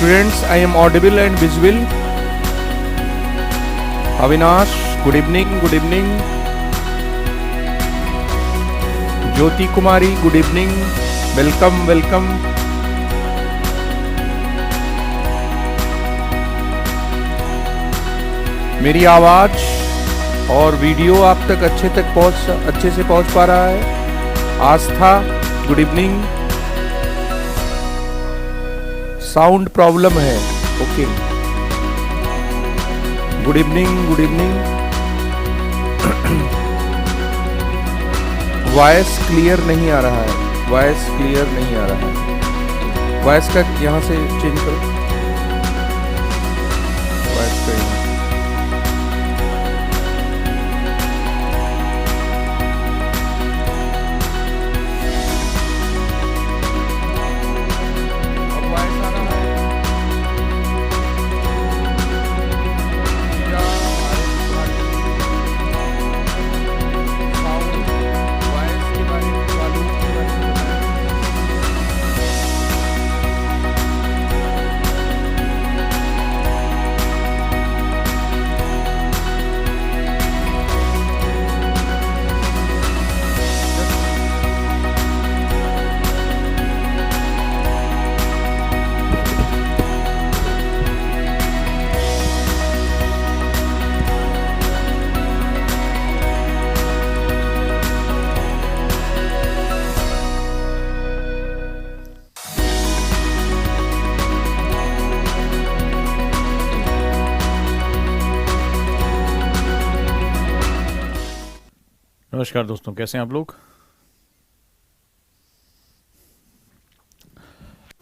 Students, I am audible and visible. Avinash, good evening, good evening. Jyoti Kumari, good evening. Welcome, welcome. मेरी आवाज और video आप तक अच्छे से पहुंच पा रहा है? आस्था, गुड इवनिंग. साउंड प्रॉब्लम है, okay. Good evening, good evening. Voice clear नहीं आ रहा है, वॉइस क्लियर नहीं आ रहा है. वॉइस का यहाँ से चेंज करो. वॉइस का नमस्कार दोस्तों, कैसे हैं आप लोग?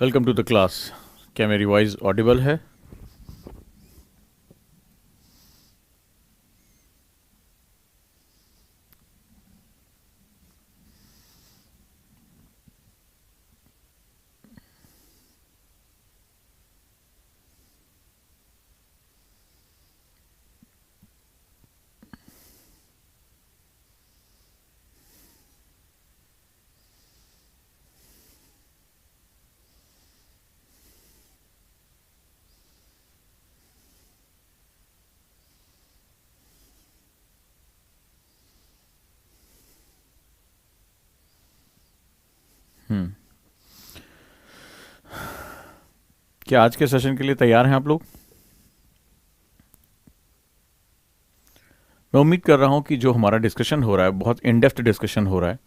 Welcome to the class. क्या मेरी वॉइस ऑडिबल है? क्या आज के सेशन के लिए तैयार हैं आप लोग? मैं उम्मीद कर रहा हूं कि जो हमारा डिस्कशन हो रहा है बहुत इन डेप्थ डिस्कशन हो रहा है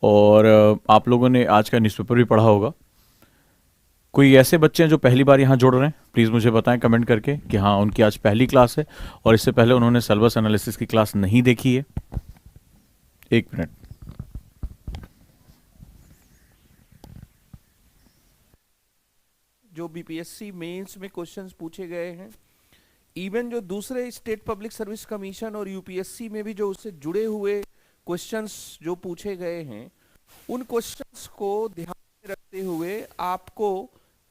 और आप लोगों ने आज का न्यूज़पेपर भी पढ़ा होगा. कोई ऐसे बच्चे हैं जो पहली बार यहाँ जुड़ रहे हैं? प्लीज़ मुझे बताएं कमेंट करके कि हाँ, उनकी आज पहली क्लास है और इससे पहले उन्होंने सिलेबस एनालिसिस की क्लास नहीं देखी है. एक मिनट. जो बीपीएससी मेंस में क्वेश्चंस पूछे गए हैं, इवन जो दूसरे स्टेट पब्लिक सर्विस कमीशन और यूपीएससी में भी जो उससे जुड़े हुए क्वेश्चंस जो पूछे गए हैं, उन क्वेश्चंस को ध्यान में रखते हुए आपको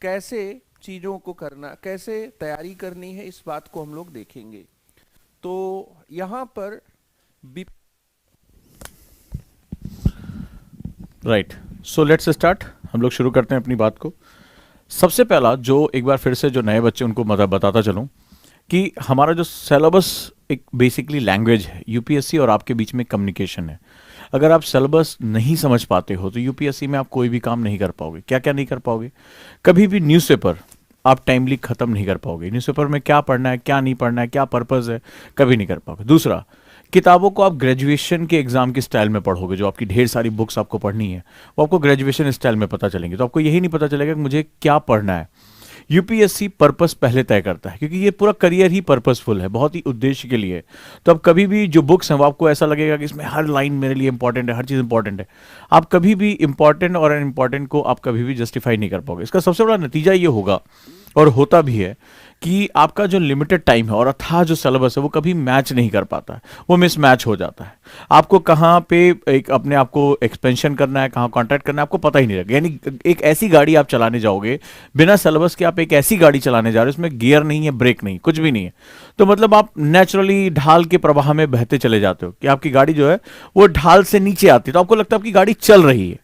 कैसे चीज़ों को करना, कैसे तैयारी करनी है, इस बात को हम लोग देखेंगे. तो यहाँ पर राइट, सो लेट्स स्टार्ट. हम लोग शुरू करते हैं अपनी बात को. सबसे पहला जो एक बार फिर से जो नए बच्चे उनको बताता चलूं कि हमारा जो सिलेबस एक बेसिकली लैंग्वेज है. यूपीएससी और आपके बीच में कम्युनिकेशन है. अगर आप सिलेबस नहीं समझ पाते हो तो यूपीएससी में आप कोई भी काम नहीं कर पाओगे. क्या क्या नहीं कर पाओगे? कभी भी न्यूज़पेपर आप टाइमली ख़त्म नहीं कर पाओगे. न्यूज़पेपर में क्या पढ़ना है, क्या नहीं पढ़ना है, क्या पर्पज़ है, कभी नहीं कर पाओगे. दूसरा, किताबों को आप ग्रेजुएशन के एग्जाम के स्टाइल में पढ़ोगे. जो आपकी ढेर सारी बुक्स आपको पढ़नी है वो आपको ग्रेजुएशन स्टाइल में पता चलेंगे. तो आपको यही नहीं पता चलेगा कि मुझे क्या पढ़ना है. यूपीएससी पर्पस पहले तय करता है क्योंकि ये पूरा करियर ही पर्पसफुल है, बहुत ही उद्देश्य के लिए. तो अब कभी भी जो बुक्स हैं वो आपको ऐसा लगेगा कि इसमें हर लाइन मेरे लिए इंपॉर्टेंट है, हर चीज़ इंपॉर्टेंट है. आप कभी भी इंपॉर्टेंट और अनइम्पॉर्टेंट को आप कभी भी जस्टिफाई नहीं कर पाओगे. इसका सबसे बड़ा नतीजा ये होगा और होता भी है कि आपका जो लिमिटेड टाइम है और अथाह जो सिलेबस है वो कभी मैच नहीं कर पाता है, वो मिसमैच हो जाता है. आपको कहाँ पे एक अपने आप को एक्सपेंशन करना है, कहाँ कॉन्ट्रैक्ट करना है, आपको पता ही नहीं लगेगा. यानी एक ऐसी गाड़ी आप चलाने जाओगे बिना सिलेबस के, आप एक ऐसी गाड़ी चलाने जा रहे हो उसमें गियर नहीं है, ब्रेक नहीं, कुछ भी नहीं है. तो मतलब आप नेचुरली ढाल के प्रवाह में बहते चले जाते हो कि आपकी गाड़ी जो है वो ढाल से नीचे आती है तो आपको लगता है आपकी गाड़ी चल रही है.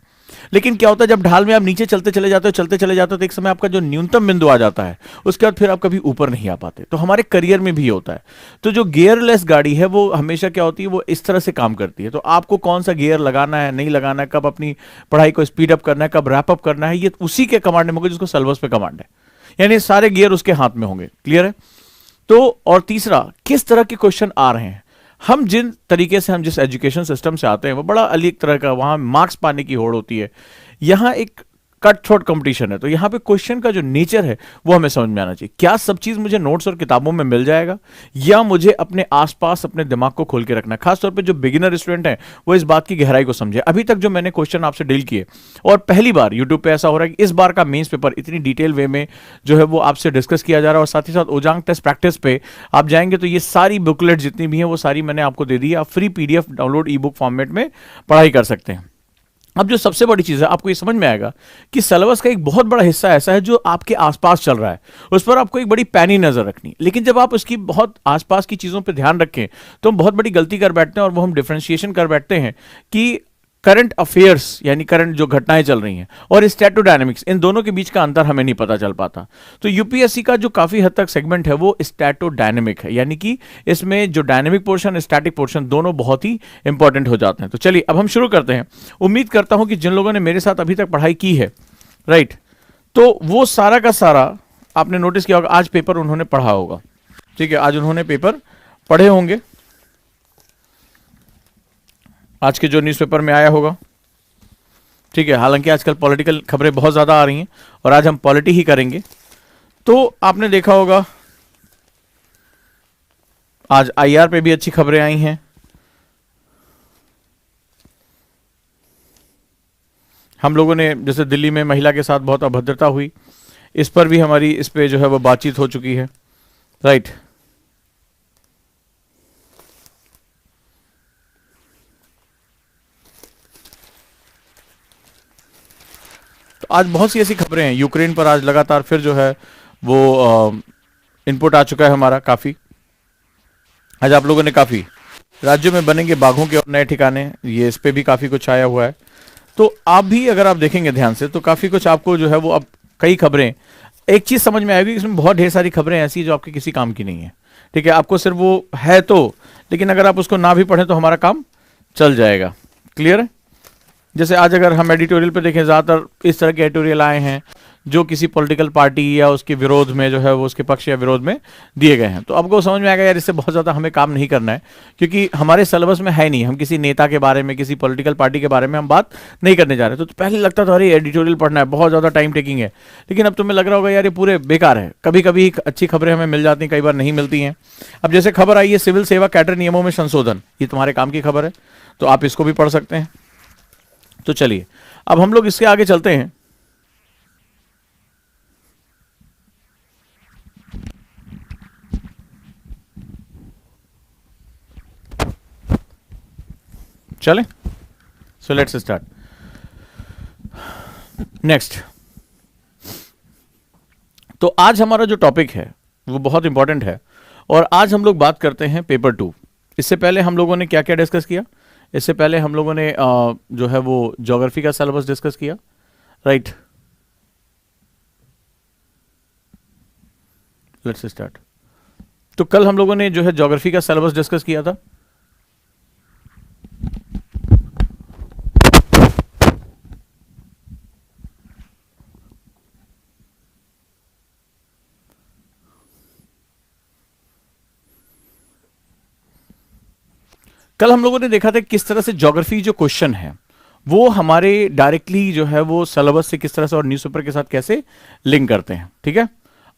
लेकिन क्या होता है, जब ढाल में आप नीचे चलते चले जाते हो तो एक समय आपका जो न्यूनतम बिंदु आ जाता है, उसके बाद फिर आप कभी ऊपर नहीं आ पाते। तो हमारे करियर में भी होता है। तो जो गियरलेस गाड़ी है वो हमेशा क्या होती है, वो इस तरह से काम करती है। तो आपको कौन सा गियर लगाना है, नहीं लगाना है, कब अपनी पढ़ाई को स्पीड अप करना है, कब रैप अप करना है, ये उसी के कमांड में होगा जिसको सिलेबस पे कमांड है। यानी सारे गियर उसके हाथ में होंगे। क्लियर है? तो और तीसरा, किस तरह के क्वेश्चन आ रहे हैं। हम जिन तरीके से, हम जिस एजुकेशन सिस्टम से आते हैं वो बड़ा अलग तरह का, वहां मार्क्स पाने की होड़ होती है। यहां एक कट थ्रोट कंपटीशन है। तो यहां पे क्वेश्चन का जो नेचर है वो हमें समझ में आना चाहिए। क्या सब चीज मुझे नोट्स और किताबों में मिल जाएगा, या मुझे अपने आसपास अपने दिमाग को खोल के रखना है। खासतौर पे जो बिगिनर स्टूडेंट हैं वो इस बात की गहराई को समझे। अभी तक जो मैंने क्वेश्चन आपसे डील किए, और पहली बार यूट्यूब पे ऐसा हो रहा है कि इस बार का मेंस पेपर इतनी डिटेल वे में जो है वो आपसे डिस्कस किया जा रहा है। और साथ ही साथ ओजांग टेस्ट प्रैक्टिस पे आप जाएंगे तो ये सारी बुकलेट जितनी भी हैं वो सारी मैंने आपको दे दी है। आप फ्री पीडीएफ डाउनलोड ई बुक फॉर्मेट में पढ़ाई कर सकते हैं। अब जो सबसे बड़ी चीज है, आपको ये समझ में आएगा कि सिलेबस का एक बहुत बड़ा हिस्सा ऐसा है जो आपके आसपास चल रहा है, उस पर आपको एक बड़ी पैनी नजर रखनी। लेकिन जब आप उसकी बहुत आसपास की चीजों पर ध्यान रखें तो हम बहुत बड़ी गलती कर बैठते हैं, और वो हम डिफरेंशिएशन कर बैठते हैं कि करंट अफेयर्स यानी करंट जो घटनाएं चल रही हैं और स्टैटोडायनेमिक्स, इन दोनों के बीच का अंतर हमें नहीं पता चल पाता। तो यूपीएससी का जो काफी हद तक सेगमेंट है वो स्टैटोडायनेमिक है, यानी कि इसमें जो डायनेमिक पोर्शन, स्टैटिक पोर्शन, दोनों बहुत ही इंपॉर्टेंट हो जाते हैं। तो चलिए अब हम शुरू करते हैं। उम्मीद करता हूं कि जिन लोगों ने मेरे साथ अभी तक पढ़ाई की है, राइट, तो वो सारा का सारा आपने नोटिस किया होगा, आज पेपर उन्होंने पढ़ा होगा। ठीक है, आज उन्होंने पेपर पढ़े होंगे, आज के जो न्यूज़पेपर में आया होगा। ठीक है, हालांकि आजकल पॉलिटिकल खबरें बहुत ज़्यादा आ रही हैं और आज हम पॉलिटी ही करेंगे। तो आपने देखा होगा आज आईआर पे भी अच्छी खबरें आई हैं। हम लोगों ने जैसे दिल्ली में महिला के साथ बहुत अभद्रता हुई, इस पर भी हमारी इस पे जो है वो बातचीत हो चुकी है, राइट। तो आज बहुत सी ऐसी खबरें हैं। यूक्रेन पर आज लगातार फिर जो है वो इनपुट आ चुका है हमारा काफी। आज आप लोगों ने काफी राज्यों में बनेंगे बाघों के और नए ठिकाने, ये इस पे भी काफी कुछ आया हुआ है। तो आप भी अगर आप देखेंगे ध्यान से तो काफी कुछ आपको जो है वो, अब कई खबरें, एक चीज समझ में आएगी, इसमें बहुत ढेर सारी खबरें ऐसी जो आपके किसी काम की नहीं है। ठीक है, आपको सिर्फ वो है तो, लेकिन अगर आप उसको ना भी पढ़ें तो हमारा काम चल जाएगा। क्लियर है? जैसे आज अगर हम एडिटोरियल पे देखें, ज़्यादातर इस तरह के एडिटोरियल आए हैं जो किसी पॉलिटिकल पार्टी या उसके विरोध में जो है वो, उसके पक्ष या विरोध में दिए गए हैं। तो आपको समझ में आएगा यार इससे बहुत ज़्यादा हमें काम नहीं करना है, क्योंकि हमारे सिलेबस में है नहीं। हम किसी नेता के बारे में, किसी पॉलिटिकल पार्टी के बारे में हम बात नहीं करने जा रहे। तो पहले लगता था अरे एडिटोरियल पढ़ना है, बहुत ज़्यादा टाइम टेकिंग है, लेकिन अब तुम्हें लग रहा होगा यार ये पूरे बेकार है। कभी कभी अच्छी खबरें हमें मिल जाती हैं, कई बार नहीं मिलती हैं। अब जैसे खबर आई है सिविल सेवा कैडर नियमों में संशोधन, ये तुम्हारे काम की खबर है, तो आप इसको भी पढ़ सकते हैं। तो चलिए अब हम लोग इसके आगे चलते हैं। चलें, सो लेट्स स्टार्ट। नेक्स्ट, तो आज हमारा जो टॉपिक है वो बहुत इंपॉर्टेंट है, और आज हम लोग बात करते हैं पेपर 2। इससे पहले हम लोगों ने क्या क्या डिस्कस किया? इससे पहले हम लोगों ने जो है वो ज्योग्राफी का सिलेबस डिस्कस किया, राइट। Let's start. तो कल हम लोगों ने जो है ज्योग्राफी का सिलेबस डिस्कस किया था। कल हम लोगों ने देखा था किस तरह से ज्योग्राफी जो क्वेश्चन है वो हमारे डायरेक्टली जो है वो सिलेबस से किस तरह से और न्यूज़पेपर के साथ कैसे लिंक करते हैं। ठीक है,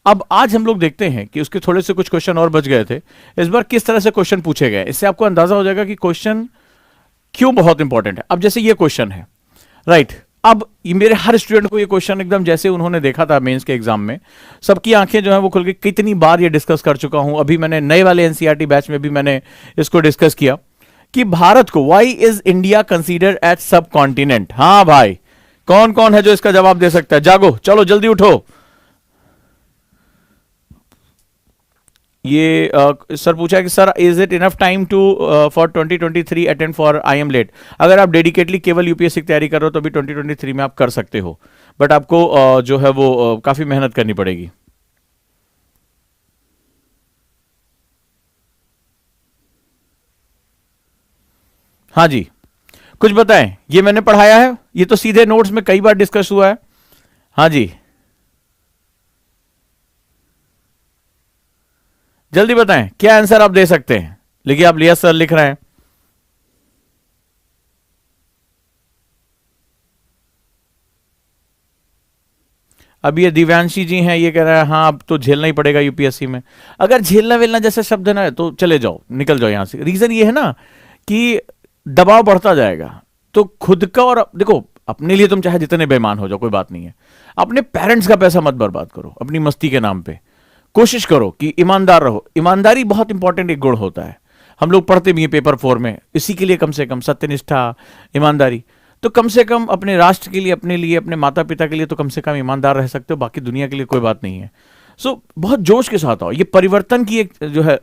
अब आज हम लोग देखते हैं कि उसके थोड़े से कुछ क्वेश्चन और बच गए थे, इस बार किस तरह से क्वेश्चन पूछे गए। इससे आपको अंदाजा हो जाएगा कि क्वेश्चन क्यों बहुत इंपॉर्टेंट है। अब जैसे ये क्वेश्चन है, राइट, अब ये मेरे हर स्टूडेंट को ये क्वेश्चन एकदम जैसे उन्होंने देखा था मेंस के एग्जाम में, सबकी आंखें जो है वो खुल गई। कितनी बार ये डिस्कस कर चुका हूं, अभी मैंने नए वाले एनसीईआरटी बैच में भी मैंने इसको डिस्कस किया कि भारत को, why is India considered as सब कॉन्टिनेंट। हाँ भाई, कौन कौन है जो इसका जवाब दे सकता है? जागो, चलो जल्दी उठो। ये सर पूछा कि sir is it enough time to for 2023 attend for I am late. अगर आप डेडिकेटली केवल यूपीएससी की तैयारी कर रहे हो तो अभी 2023 में आप कर सकते हो, बट आपको जो है वो काफी मेहनत करनी पड़ेगी। हाँ जी, कुछ बताएं। ये मैंने पढ़ाया है, ये तो सीधे नोट्स में कई बार डिस्कस हुआ है। हाँ जी, जल्दी बताएं क्या आंसर आप दे सकते हैं। लिखिए, आप लिया सर लिख रहे हैं। अब ये दिव्यांशी जी हैं, ये कह रहा है हाँ अब तो झेलना ही पड़ेगा यूपीएससी में। अगर झेलना वेलना जैसा शब्द है ना तो चले जाओ, निकल जाओ यहां से। रीजन ये है ना कि दबाव बढ़ता जाएगा, तो खुद का और देखो, अपने लिए तुम चाहे जितने बेईमान हो जाओ कोई बात नहीं है, अपने पेरेंट्स का पैसा मत बर्बाद करो अपनी मस्ती के नाम पे। कोशिश करो कि ईमानदार रहो। ईमानदारी बहुत इंपॉर्टेंट एक गुण होता है, हम लोग पढ़ते भी हैं पेपर 4 में, इसी के लिए कम से कम सत्यनिष्ठा, ईमानदारी। तो कम से कम अपने राष्ट्र के लिए, अपने लिए, अपने माता पिता के लिए तो कम से कम ईमानदार रह सकते हो, बाकी दुनिया के लिए कोई बात नहीं है। सो बहुत जोश के साथ आओ, ये परिवर्तन की एक जो है,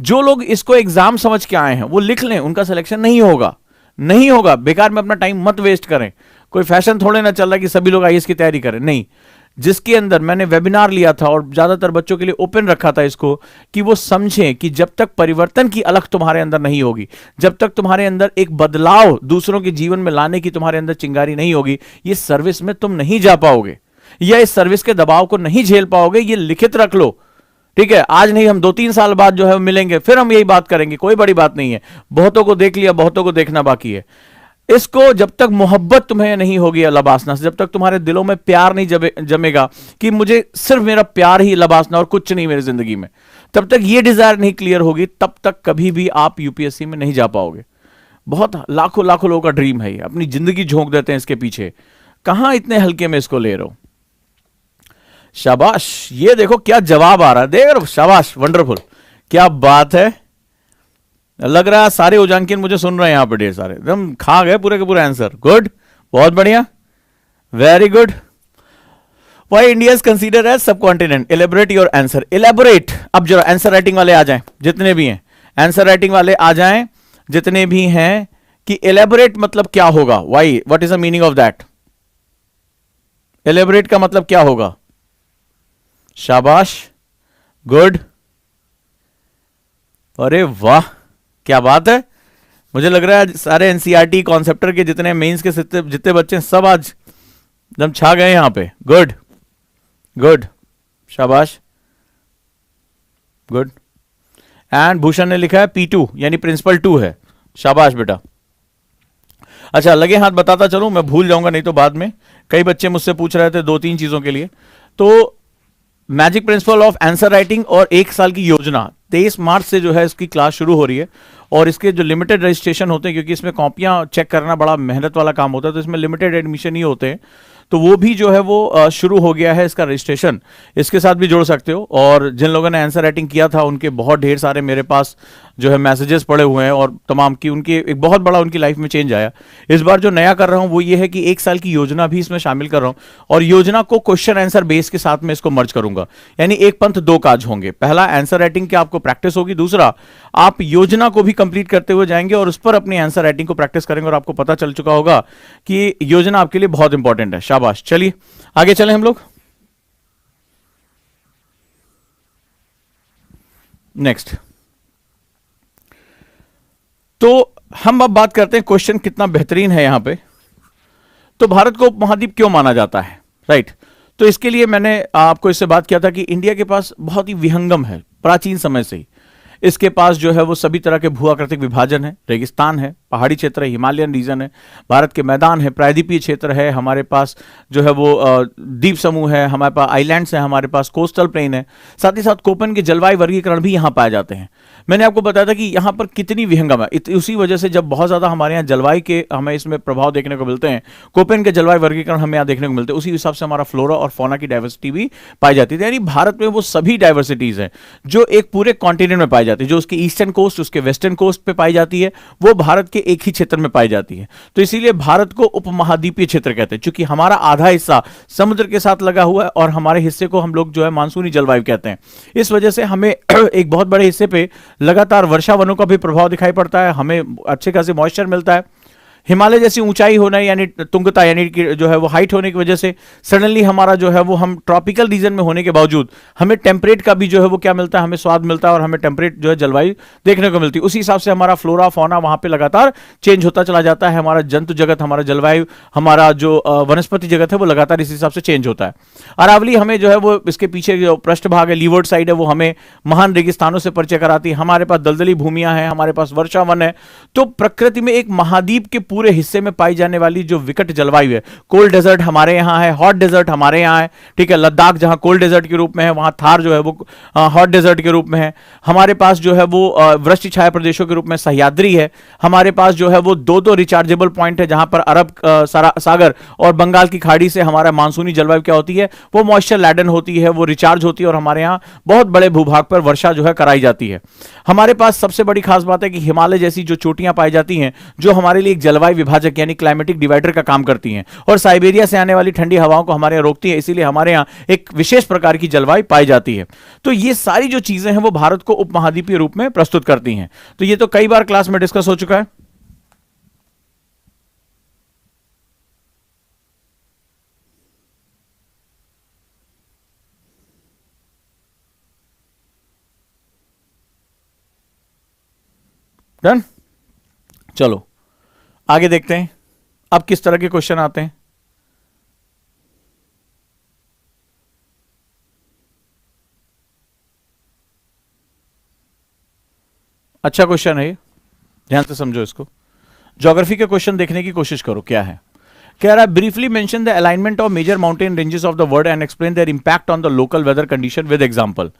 जो लोग इसको एग्जाम समझ के आए हैं वो लिख लें, उनका सिलेक्शन नहीं होगा, नहीं होगा। बेकार में अपना टाइम मत वेस्ट करें। कोई फैशन थोड़े ना चल रहा कि सभी लोग आईएएस की तैयारी करें, नहीं। जिसके अंदर मैंने वेबिनार लिया था और ज्यादातर बच्चों के लिए ओपन रखा था इसको, कि वो समझें कि जब तक परिवर्तन की अलख तुम्हारे अंदर नहीं होगी, जब तक तुम्हारे अंदर एक बदलाव दूसरों के जीवन में लाने की तुम्हारे अंदर चिंगारी नहीं होगी, ये सर्विस में तुम नहीं जा पाओगे, या इस सर्विस के दबाव को नहीं झेल पाओगे। ये लिखित रख लो, ठीक है। आज नहीं, हम 2-3 साल बाद जो है मिलेंगे, फिर हम यही बात करेंगे, कोई बड़ी बात नहीं है। बहुतों को देख लिया, बहुतों को देखना बाकी है। इसको जब तक मोहब्बत तुम्हें नहीं होगी लबासना से, जब तक तुम्हारे दिलों में प्यार नहीं जमेगा कि मुझे सिर्फ मेरा प्यार ही लबासना और कुछ नहीं मेरी जिंदगी में, तब तक ये डिजायर नहीं क्लियर होगी, तब तक कभी भी आप यूपीएससी में नहीं जा पाओगे। बहुत लाखों लाखों लोगों का ड्रीम है ये, अपनी जिंदगी झोंक देते हैं इसके पीछे। कहां इतने हल्के में इसको ले रहे हो। शाबाश, ये देखो क्या जवाब आ रहा है, देख रहे हो, शाबाश, वंडरफुल, क्या बात है। लग रहा है सारे उजांकिन मुझे सुन रहे हैं यहां पे, ढेर सारे एकदम खा गए पूरे के पूरे आंसर। गुड, बहुत बढ़िया, very good. Why India is consider as सब continent, elaborate your answer. Elaborate, अब जरा आंसर राइटिंग वाले आ जाएं, जितने भी हैं आंसर राइटिंग वाले आ जाएं, जितने भी हैं, कि एलेबोरेट मतलब क्या होगा। Why, what is the meaning of that. Elaborate का मतलब क्या होगा। शाबाश, गुड, अरे वाह, क्या बात है। मुझे लग रहा है सारे एनसीईआरटी कॉन्सेप्टर के जितने मेंस के जितने बच्चे हैं सब आज एकदम छा गए यहां पे। गुड गुड, शाबाश, गुड। एंड भूषण ने लिखा है P2 यानी प्रिंसिपल 2 है। शाबाश बेटा। अच्छा, लगे हाथ बताता चलूं, मैं भूल जाऊंगा नहीं तो बाद में। कई बच्चे मुझसे पूछ रहे थे 2-3 चीजों के लिए। तो magic principle of answer writing और 1 साल की योजना 23 मार्च से जो है इसकी क्लास शुरू हो रही है। और इसके जो लिमिटेड रजिस्ट्रेशन होते हैं, क्योंकि इसमें कॉपियां चेक करना बड़ा मेहनत वाला काम होता है, तो इसमें लिमिटेड एडमिशन ही होते हैं, तो वो भी जो है वो शुरू हो गया है इसका रजिस्ट्रेशन। इसके साथ भी जुड़ सकते हो। और जिन लोगों ने आंसर राइटिंग किया था उनके बहुत ढेर सारे मेरे पास जो है मैसेजेस पड़े हुए हैं, और तमाम की उनकी एक बहुत बड़ा उनकी लाइफ में चेंज आया। इस बार जो नया कर रहा हूं वो ये है कि 1 साल की योजना भी इसमें शामिल कर रहा हूं, और योजना को क्वेश्चन आंसर बेस के साथ में इसको मर्ज करूंगा। यानी एक पंथ दो काज होंगे। पहला, आंसर राइटिंग की आपको प्रैक्टिस होगी, दूसरा आप योजना को भी कंप्लीट करते हुए जाएंगे और उस पर अपनी आंसर राइटिंग को प्रैक्टिस करेंगे, और आपको पता चल चुका होगा कि योजना आपके लिए बहुत इंपॉर्टेंट है। शाबाश। चलिए आगे चलें हम लोग। नेक्स्ट, तो हम अब बात करते हैं क्वेश्चन कितना बेहतरीन है यहां पे। तो भारत को उपमहाद्वीप क्यों माना जाता है, राइट। तो इसके लिए मैंने आपको इससे बात किया था कि इंडिया के पास बहुत ही विहंगम है, प्राचीन समय से ही इसके पास जो है वो सभी तरह के भूआकृतिक विभाजन है। रेगिस्तान है, पहाड़ी क्षेत्र है, हिमालयन रीजन है, भारत के मैदान है, प्रायद्वीपीय क्षेत्र है, हमारे पास जो है वो द्वीप समूह है, हमारे पास आइलैंड्स हैं, हमारे पास कोस्टल प्लेन है, साथ ही साथ कोपेन के जलवायु वर्गीकरण भी यहाँ पाए जाते हैं। मैंने आपको बताया था कि यहाँ पर कितनी विहंगम है। उसी वजह से जब बहुत ज़्यादा हमारे यहाँ जलवायु के हमें इसमें प्रभाव देखने को मिलते हैं, कोपेन के जलवायु वर्गीकरण हमें यहाँ देखने को मिलते हैं, उसी हिसाब से हमारा फ्लोरा और फौना की डाइवर्सिटी भी पाई जाती है। यानी भारत में वो सभी डाइवर्सिटीज़ हैं जो एक पूरे कॉन्टिनेंट में पाई जाती है, जो उसके ईस्टर्न कोस्ट, उसके वेस्टर्न कोस्ट पे पाई जाती है, वो भारत के एक ही क्षेत्र में पाई जाती है। तो इसीलिए भारत को उपमहाद्वीपीय क्षेत्र कहते हैं, क्योंकि हमारा आधा हिस्सा समुद्र के साथ लगा हुआ है और हमारे हिस्से को हम लोग जो है मानसूनी जलवायु कहते हैं। इस वजह से हमें एक बहुत बड़े हिस्से पे लगातार वर्षा वनों का भी प्रभाव दिखाई पड़ता है, हमें अच्छे खासे मॉइस्चर मिलता है। हिमालय जैसी ऊंचाई होना यानी तुंगता यानी कि जो है वो हाइट होने की वजह से सडनली हमारा जो है वो हम ट्रॉपिकल रीजन में होने के बावजूद हमें टेम्परेट का भी जो है वो क्या मिलता है, हमें स्वाद मिलता है और हमें टेम्परेट जो है जलवायु देखने को मिलती है। उसी हिसाब से हमारा फ्लोरा फौना वहां पे लगातार चेंज होता चला जाता है, हमारा जंतु जगत, हमारा जलवायु, हमारा जो वनस्पति जगत है वो लगातार इस हिसाब से चेंज होता है। अरावली हमें जो है वो इसके पीछे जो पृष्ठभाग है, लीवर्ड साइड है, वो हमें महान रेगिस्तानों से परिचय कराती है। हमारे पास दलदली भूमियां हैं, हमारे पास वर्षा वन है। तो प्रकृति में एक महाद्वीप के पूरे हिस्से में पाई जाने वाली जो विकट जलवायु है, कोल्ड डेजर्ट हमारे यहाँ है, हॉट डेजर्ट हमारे यहाँ है, ठीक है। लद्दाख जहां कोल्ड डेजर्ट के रूप में है, वहां थार जो है वो हॉट डेजर्ट के रूप में है। हमारे पास जो है वो वृष्टि छाया प्रदेशों के रूप में सह्याद्री है। हमारे पास जो है वो दो दो रिचार्जेबल पॉइंट है, जहां पर अरब सागर और बंगाल की खाड़ी से हमारा मानसूनी जलवायु क्या होती है, वो मॉइस्चर लैडन होती है, वो रिचार्ज होती है और हमारे यहाँ बहुत बड़े भूभाग पर वर्षा जो है कराई जाती है। हमारे पास सबसे बड़ी खास बात है कि हिमालय जैसी जो चोटियां पाई जाती हैं, जो हमारे लिए एक जलवायु विभाजक यानी क्लाइमेटिक डिवाइडर का काम करती हैं और साइबेरिया से आने वाली ठंडी हवाओं को हमारे यहाँ रोकती है, इसीलिए हमारे यहाँ एक विशेष प्रकार की जलवायु पाई जाती है। तो ये सारी जो चीजें हैं वो भारत को उपमहाद्वीपीय रूप में प्रस्तुत करती हैं। तो ये तो कई बार क्लास में डिस्कस हो चुका है। डन, चलो आगे देखते हैं अब किस तरह के क्वेश्चन आते हैं। अच्छा क्वेश्चन है ये, ध्यान से समझो इसको। ज्योग्राफी के क्वेश्चन देखने की कोशिश करो क्या है। कह रहा है briefly mention the alignment of major mountain ranges of the world and explain their impact on the local weather condition with example.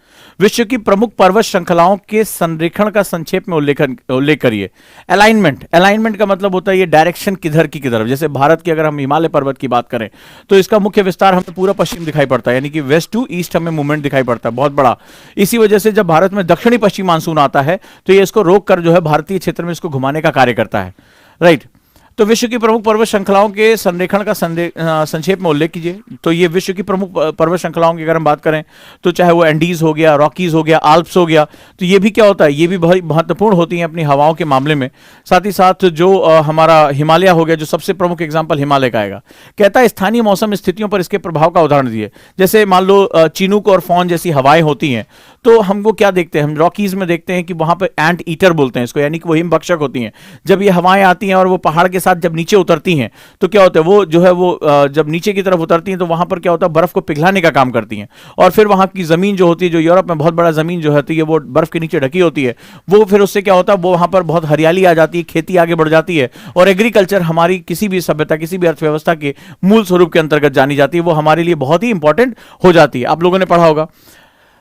विश्व की प्रमुख पर्वत श्रृंखलाओं के संरेखण का संक्षेप में उल्लेख करिए। अलाइनमेंट का मतलब होता है ये डायरेक्शन किधर की किधर। जैसे भारत की अगर हम हिमालय पर्वत की बात करें तो इसका मुख्य विस्तार हमें पूरा पश्चिम दिखाई पड़ता है, यानी कि वेस्ट टू ईस्ट हमें मूवमेंट दिखाई पड़ता है बहुत बड़ा। इसी वजह से जब भारत में दक्षिणी पश्चिमी मानसून आता है तो ये इसको रोक कर जो है भारतीय क्षेत्र में इसको घुमाने का कार्य करता है, राइट। तो विश्व की प्रमुख पर्वत श्रृंखलाओं के संरेखण का संक्षेप में उल्लेख कीजिए। तो ये विश्व की प्रमुख पर्वत श्रृंखलाओं की अगर हम बात करें तो चाहे वो एंडीज हो गया, रॉकीज हो गया, आल्प्स हो गया, तो ये भी क्या होता है, ये भी बहुत महत्वपूर्ण होती हैं अपनी हवाओं के मामले में। साथ ही साथ जो हमारा हिमालय हो गया, जो सबसे प्रमुख एग्जाम्पल हिमालय का आएगा। कहता है स्थानीय मौसम स्थितियों पर इसके प्रभाव का उदाहरण दिए। जैसे मान लो चिनूक और फॉन जैसी हवाएं होती हैं, तो हमको क्या देखते हैं, हम रॉकीज में देखते हैं कि वहां पर एंट ईटर बोलते हैं इसको, यानी कि वो हिमभक्षक होती हैं। जब ये हवाएं आती हैं और वो पहाड़ के साथ जब नीचे उतरती हैं तो क्या होता है, वो जो है वो जब नीचे की तरफ उतरती हैं तो वहां पर क्या होता है, बर्फ को पिघलाने का काम करती हैं। और फिर वहां की जमीन जो होती है, जो यूरोप में बहुत बड़ा जमीन जो होती है वो बर्फ के नीचे ढकी होती है, वो फिर उससे क्या होता है, वो वहां पर बहुत हरियाली आ जाती है, खेती आगे बढ़ जाती है और एग्रीकल्चर हमारी किसी भी सभ्यता, किसी भी अर्थव्यवस्था के मूल स्वरूप के अंतर्गत जानी जाती है, वो हमारे लिए बहुत ही इंपॉर्टेंट हो जाती है। आप लोगों ने पढ़ा होगा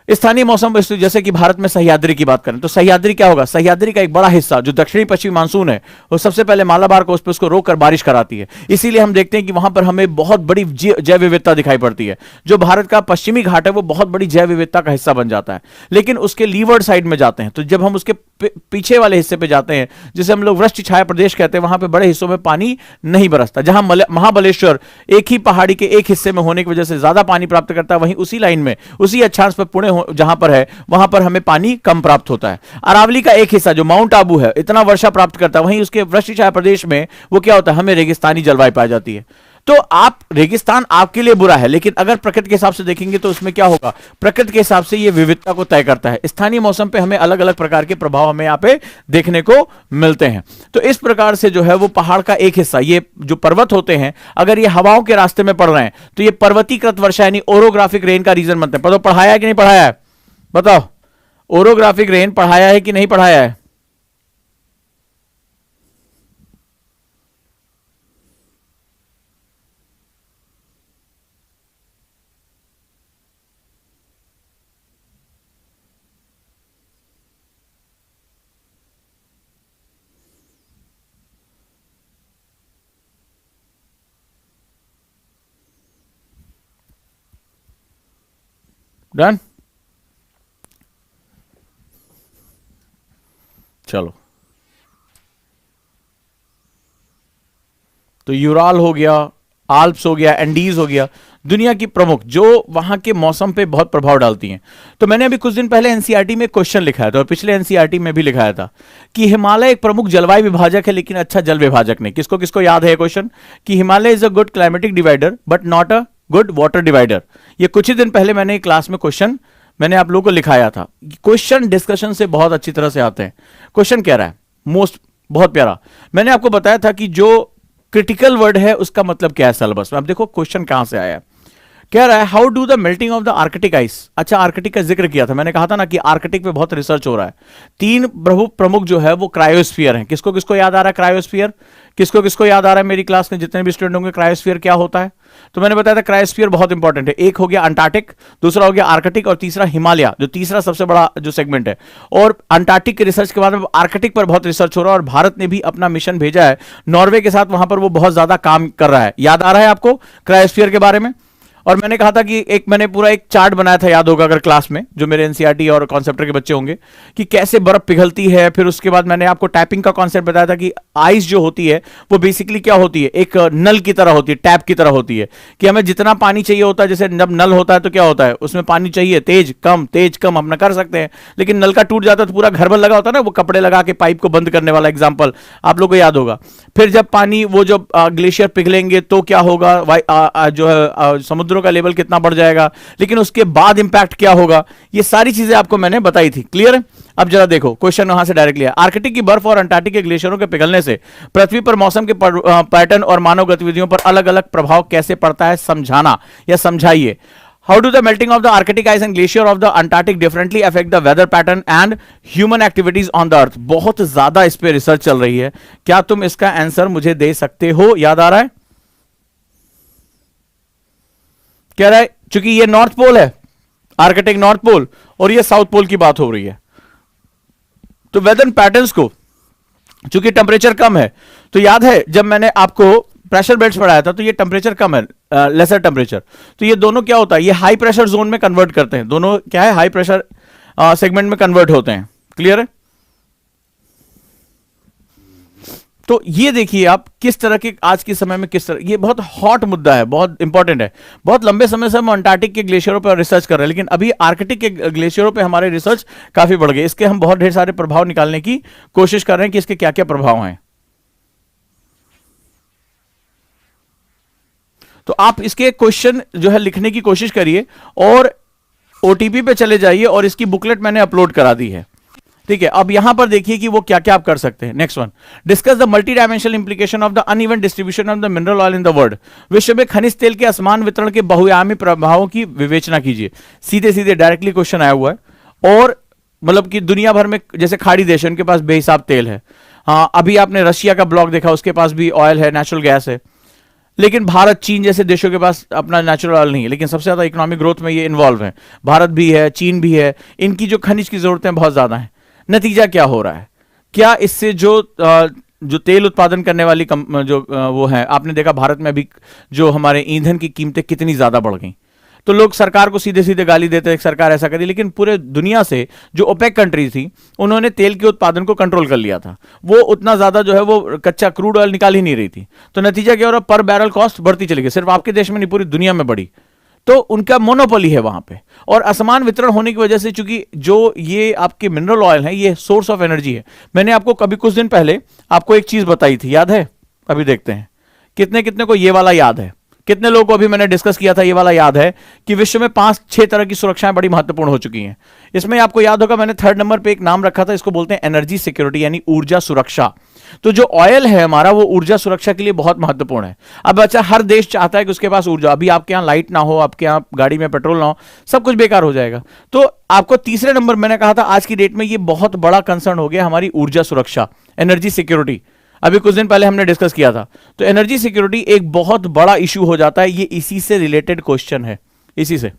स्थानीय मौसम, जैसे कि भारत में सह्याद्री की बात करें तो सह्याद्री क्या होगा, सह्याद्री का एक बड़ा हिस्सा जो दक्षिणी पश्चिमी मानसून है वो सबसे पहले मालाबार कोस्ट पे उसको रोककर बारिश कराती है। इसीलिए हम देखते हैं कि वहां पर हमें बहुत बड़ी जैव विविधता दिखाई पड़ती है। जो भारत का पश्चिमी घाट है वो बहुत बड़ी जैव विविधता का हिस्सा बन जाता है। लेकिन उसके लीवर्ड साइड में जाते हैं तो जब हम उसके पीछे वाले हिस्से पे जाते हैं, जिसे हम लोग वृष्टि छाया प्रदेश कहते हैं, वहां पे बड़े हिस्सों में पानी नहीं बरसता। जहां महाबलेश्वर एक ही पहाड़ी के एक हिस्से में होने की वजह से ज्यादा पानी प्राप्त करता है, वहीं उसी लाइन में उसी अक्षांश पर पुणे जहां पर है वहां पर हमें पानी कम प्राप्त होता है। अरावली का एक हिस्सा जो माउंट आबू है इतना वर्षा प्राप्त करता है, वहीं उसके वृष्टि छाया प्रदेश में वो क्या होता है, हमें रेगिस्तानी जलवायु पाई जाती है। तो आप रेगिस्तान आपके लिए बुरा है, लेकिन अगर प्रकृति के हिसाब से देखेंगे तो उसमें क्या होगा, प्रकृति के हिसाब से ये विविधता को तय करता है। स्थानीय मौसम पे हमें अलग अलग प्रकार के प्रभाव हमें यहाँ पे देखने को मिलते हैं। तो इस प्रकार से जो है वो पहाड़ का एक हिस्सा, ये जो पर्वत होते हैं, अगर ये हवाओं के रास्ते में पड़ रहे हैं तो ये पर्वतीकृत वर्षा यानी ओरोग्राफिक रेन का रीजन बनते हैं। पढ़ाया है कि नहीं पढ़ाया है, बताओ। ओरोग्राफिक रेन पढ़ाया है कि नहीं पढ़ाया है? डन। चलो, तो यूराल हो गया, आल्प्स हो गया, एंडीज हो गया, दुनिया की प्रमुख जो वहां के मौसम पे बहुत प्रभाव डालती हैं। तो मैंने अभी कुछ दिन पहले एनसीईआरटी में क्वेश्चन लिखाया था और पिछले एनसीईआरटी में भी लिखाया था कि हिमालय एक प्रमुख जलवायु विभाजक है लेकिन अच्छा जल विभाजक नहीं। किसको किसको याद है ये क्वेश्चन कि Himalaya is a good climatic divider but not a good water divider. ये कुछ ही दिन पहले मैंने क्लास में क्वेश्चन मैंने आप लोगों को लिखाया था। क्वेश्चन डिस्कशन से बहुत अच्छी तरह से आते हैं। क्वेश्चन कह रहा है मोस्ट बहुत प्यारा, मैंने आपको बताया था कि जो क्रिटिकल वर्ड है उसका मतलब क्या है सिलेबस में। अब देखो क्वेश्चन कहां से आया है। कह रहा है how do the melting of the Arctic ice. अच्छा, आर्कटिक का जिक्र किया था, मैंने कहा था ना कि आर्कटिक पे बहुत रिसर्च हो रहा है। तीन प्रमुख जो है वो क्रायोस्फीयर हैं। किसको किसको याद आ रहा है क्रायोस्फीयर? किसको किसको याद आ रहा है मेरी क्लास में जितने भी स्टूडेंट होंगे क्रायोस्फीयर क्या होता है? तो मैंने बताया था क्रायोस्फीयर बहुत इंपॉर्टेंट है। एक हो गया अंटार्कटिक, दूसरा हो गया आर्कटिक और तीसरा हिमालय, जो तीसरा सबसे बड़ा जो सेगमेंट है। और अंटार्कटिक के रिसर्च के बाद आर्कटिक पर बहुत रिसर्च हो रहा है और भारत ने भी अपना मिशन भेजा है नॉर्वे के साथ, वहां पर वो बहुत ज्यादा काम कर रहा है। याद आ रहा है आपको क्रायोस्फीयर के बारे में? और मैंने कहा था कि मैंने पूरा एक चार्ट बनाया था, याद होगा अगर क्लास में, जो मेरे एनसीईआरटी और कॉन्सेप्टर के बच्चे होंगे, कि कैसे बर्फ पिघलती है। फिर उसके बाद मैंने आपको टैपिंग का कॉन्सेप्ट बताया था कि आइस जो होती है वो बेसिकली क्या होती है, एक नल की तरह होती है, टैप की तरह होती है, कि हमें जितना पानी चाहिए होता है, जैसे जब नल होता है तो क्या होता है उसमें पानी चाहिए, तेज कम अपना कर सकते हैं, लेकिन नल का टूट जाता है तो पूरा घर भर लगा होता है ना, वो कपड़े लगा के पाइप को बंद करने वाला एग्जाम्पल आप लोग को याद होगा। फिर जब पानी वो जो ग्लेशियर पिघलेंगे तो क्या होगा, जो है समुद्रों का लेवल कितना बढ़ जाएगा, लेकिन उसके बाद इंपैक्ट क्या होगा, ये सारी चीजें आपको मैंने बताई थी। क्लियर है? अब जरा देखो क्वेश्चन वहां से डायरेक्टली है। आर्कटिक की बर्फ और अंटार्कटिक के ग्लेशियरों के पिघलने से पृथ्वी पर मौसम के पैटर्न और मानव गतिविधियों पर अलग अलग प्रभाव कैसे पड़ता है, समझाना या समझाइए। How do the melting of the Arctic ice and glacier of the Antarctic differently affect the weather pattern and human activities on the earth? बहुत ज्यादा इस पे रिसर्च चल रही है। क्या तुम इसका आंसर मुझे दे सकते हो? याद आ रहा है? कह रहा है चूंकि ये नॉर्थ पोल है, आर्कटिक नॉर्थ पोल, और ये साउथ पोल की बात हो रही है, तो वेदर पैटर्न्स को चूंकि टेम्परेचर कम है, तो याद है जब मैंने आपको प्रेशर बेल्ट्स पढ़ाया था तो ये टेम्परेचर कम है, लेसर टेम्परेचर, तो ये दोनों क्या होता है, ये हाई प्रेशर जोन में कन्वर्ट करते हैं। दोनों क्या है, हाई प्रेशर सेगमेंट में कन्वर्ट होते हैं। क्लियर है? तो ये देखिए आप किस तरह के आज के समय में किस तरह, ये बहुत हॉट मुद्दा है, बहुत इंपॉर्टेंट है। बहुत लंबे समय से हम अंटार्कटिक के ग्लेशियरों पर रिसर्च कर रहे हैं, लेकिन अभी आर्कटिक के ग्लेशियरों पे हमारे रिसर्च काफी बढ़ गए। इसके हम बहुत ढेर सारे प्रभाव निकालने की कोशिश कर रहे हैं कि इसके क्या क्या प्रभाव हैं। तो आप इसके क्वेश्चन जो है लिखने की कोशिश करिए और ओटीपी पे चले जाइए और इसकी बुकलेट मैंने अपलोड करा दी है। ठीक है, अब यहां पर देखिए कि वो क्या क्या आप कर सकते हैं। Next one, discuss the multi dimensional implication of the uneven distribution of the mineral oil in the world. विश्व में खनिज तेल के असमान वितरण के बहुआयामी प्रभावों की विवेचना कीजिए। सीधे सीधे डायरेक्टली क्वेश्चन आया हुआ है। और मतलब कि दुनिया भर में जैसे खाड़ी देश है, उनके पास बेहिसाब तेल है। हाँ, अभी आपने रशिया का ब्लॉक देखा, उसके पास भी ऑयल है, नेचुरल गैस है, लेकिन भारत चीन जैसे देशों के पास अपना नेचुरल ऑयल नहीं है, लेकिन सबसे ज्यादा इकोनॉमिक ग्रोथ में ये इन्वॉल्व है। भारत भी है, चीन भी है, इनकी जो खनिज की जरूरतें बहुत ज्यादा हैं। नतीजा क्या हो रहा है, क्या इससे जो तेल उत्पादन करने वाली वो है, आपने देखा भारत में अभी जो हमारे ईंधन की कीमतें कितनी ज्यादा बढ़ गई। तो लोग सरकार को सीधे सीधे गाली देते हैं, सरकार ऐसा करी, लेकिन पूरे दुनिया से जो ओपेक कंट्री थी उन्होंने तेल के उत्पादन को कंट्रोल कर लिया था। वो उतना ज्यादा जो है वो कच्चा क्रूड ऑयल निकाल ही नहीं रही थी। तो नतीजा क्या हो रहा, पर बैरल कॉस्ट बढ़ती चली गई। सिर्फ आपके देश में नहीं, पूरी दुनिया में बढ़ी। तो उनका मोनोपोली है वहां पे, और असमान वितरण होने की वजह से, चूंकि जो ये आपके मिनरल ऑयल है ये सोर्स ऑफ एनर्जी है। मैंने आपको कभी कुछ दिन पहले आपको एक चीज बताई थी, याद है? अभी देखते हैं कितने कितने को ये वाला याद है। कितने लोगों को अभी मैंने डिस्कस किया था ये वाला याद है कि विश्व में 5-6 तरह की सुरक्षाएं बड़ी महत्वपूर्ण हो चुकी हैं। इसमें आपको याद होगा मैंने 3rd नंबर पे एक नाम रखा था, इसको बोलते हैं एनर्जी सिक्योरिटी, यानी ऊर्जा सुरक्षा। तो जो ऑयल है हमारा वो ऊर्जा सुरक्षा के लिए बहुत महत्वपूर्ण है। अब अच्छा, हर देश चाहता है कि उसके पास ऊर्जा, अभी आपके यहां लाइट ना हो, आपके यहां गाड़ी में पेट्रोल ना हो, सब कुछ बेकार हो जाएगा। तो आपको तीसरे नंबर मैंने कहा था आज की डेट में ये बहुत बड़ा कंसर्न हो गया, हमारी ऊर्जा सुरक्षा, एनर्जी सिक्योरिटी। अभी कुछ दिन पहले हमने डिस्कस किया था। तो एनर्जी सिक्योरिटी एक बहुत बड़ा इशू हो जाता है, ये इसी से रिलेटेड क्वेश्चन है, इसी से।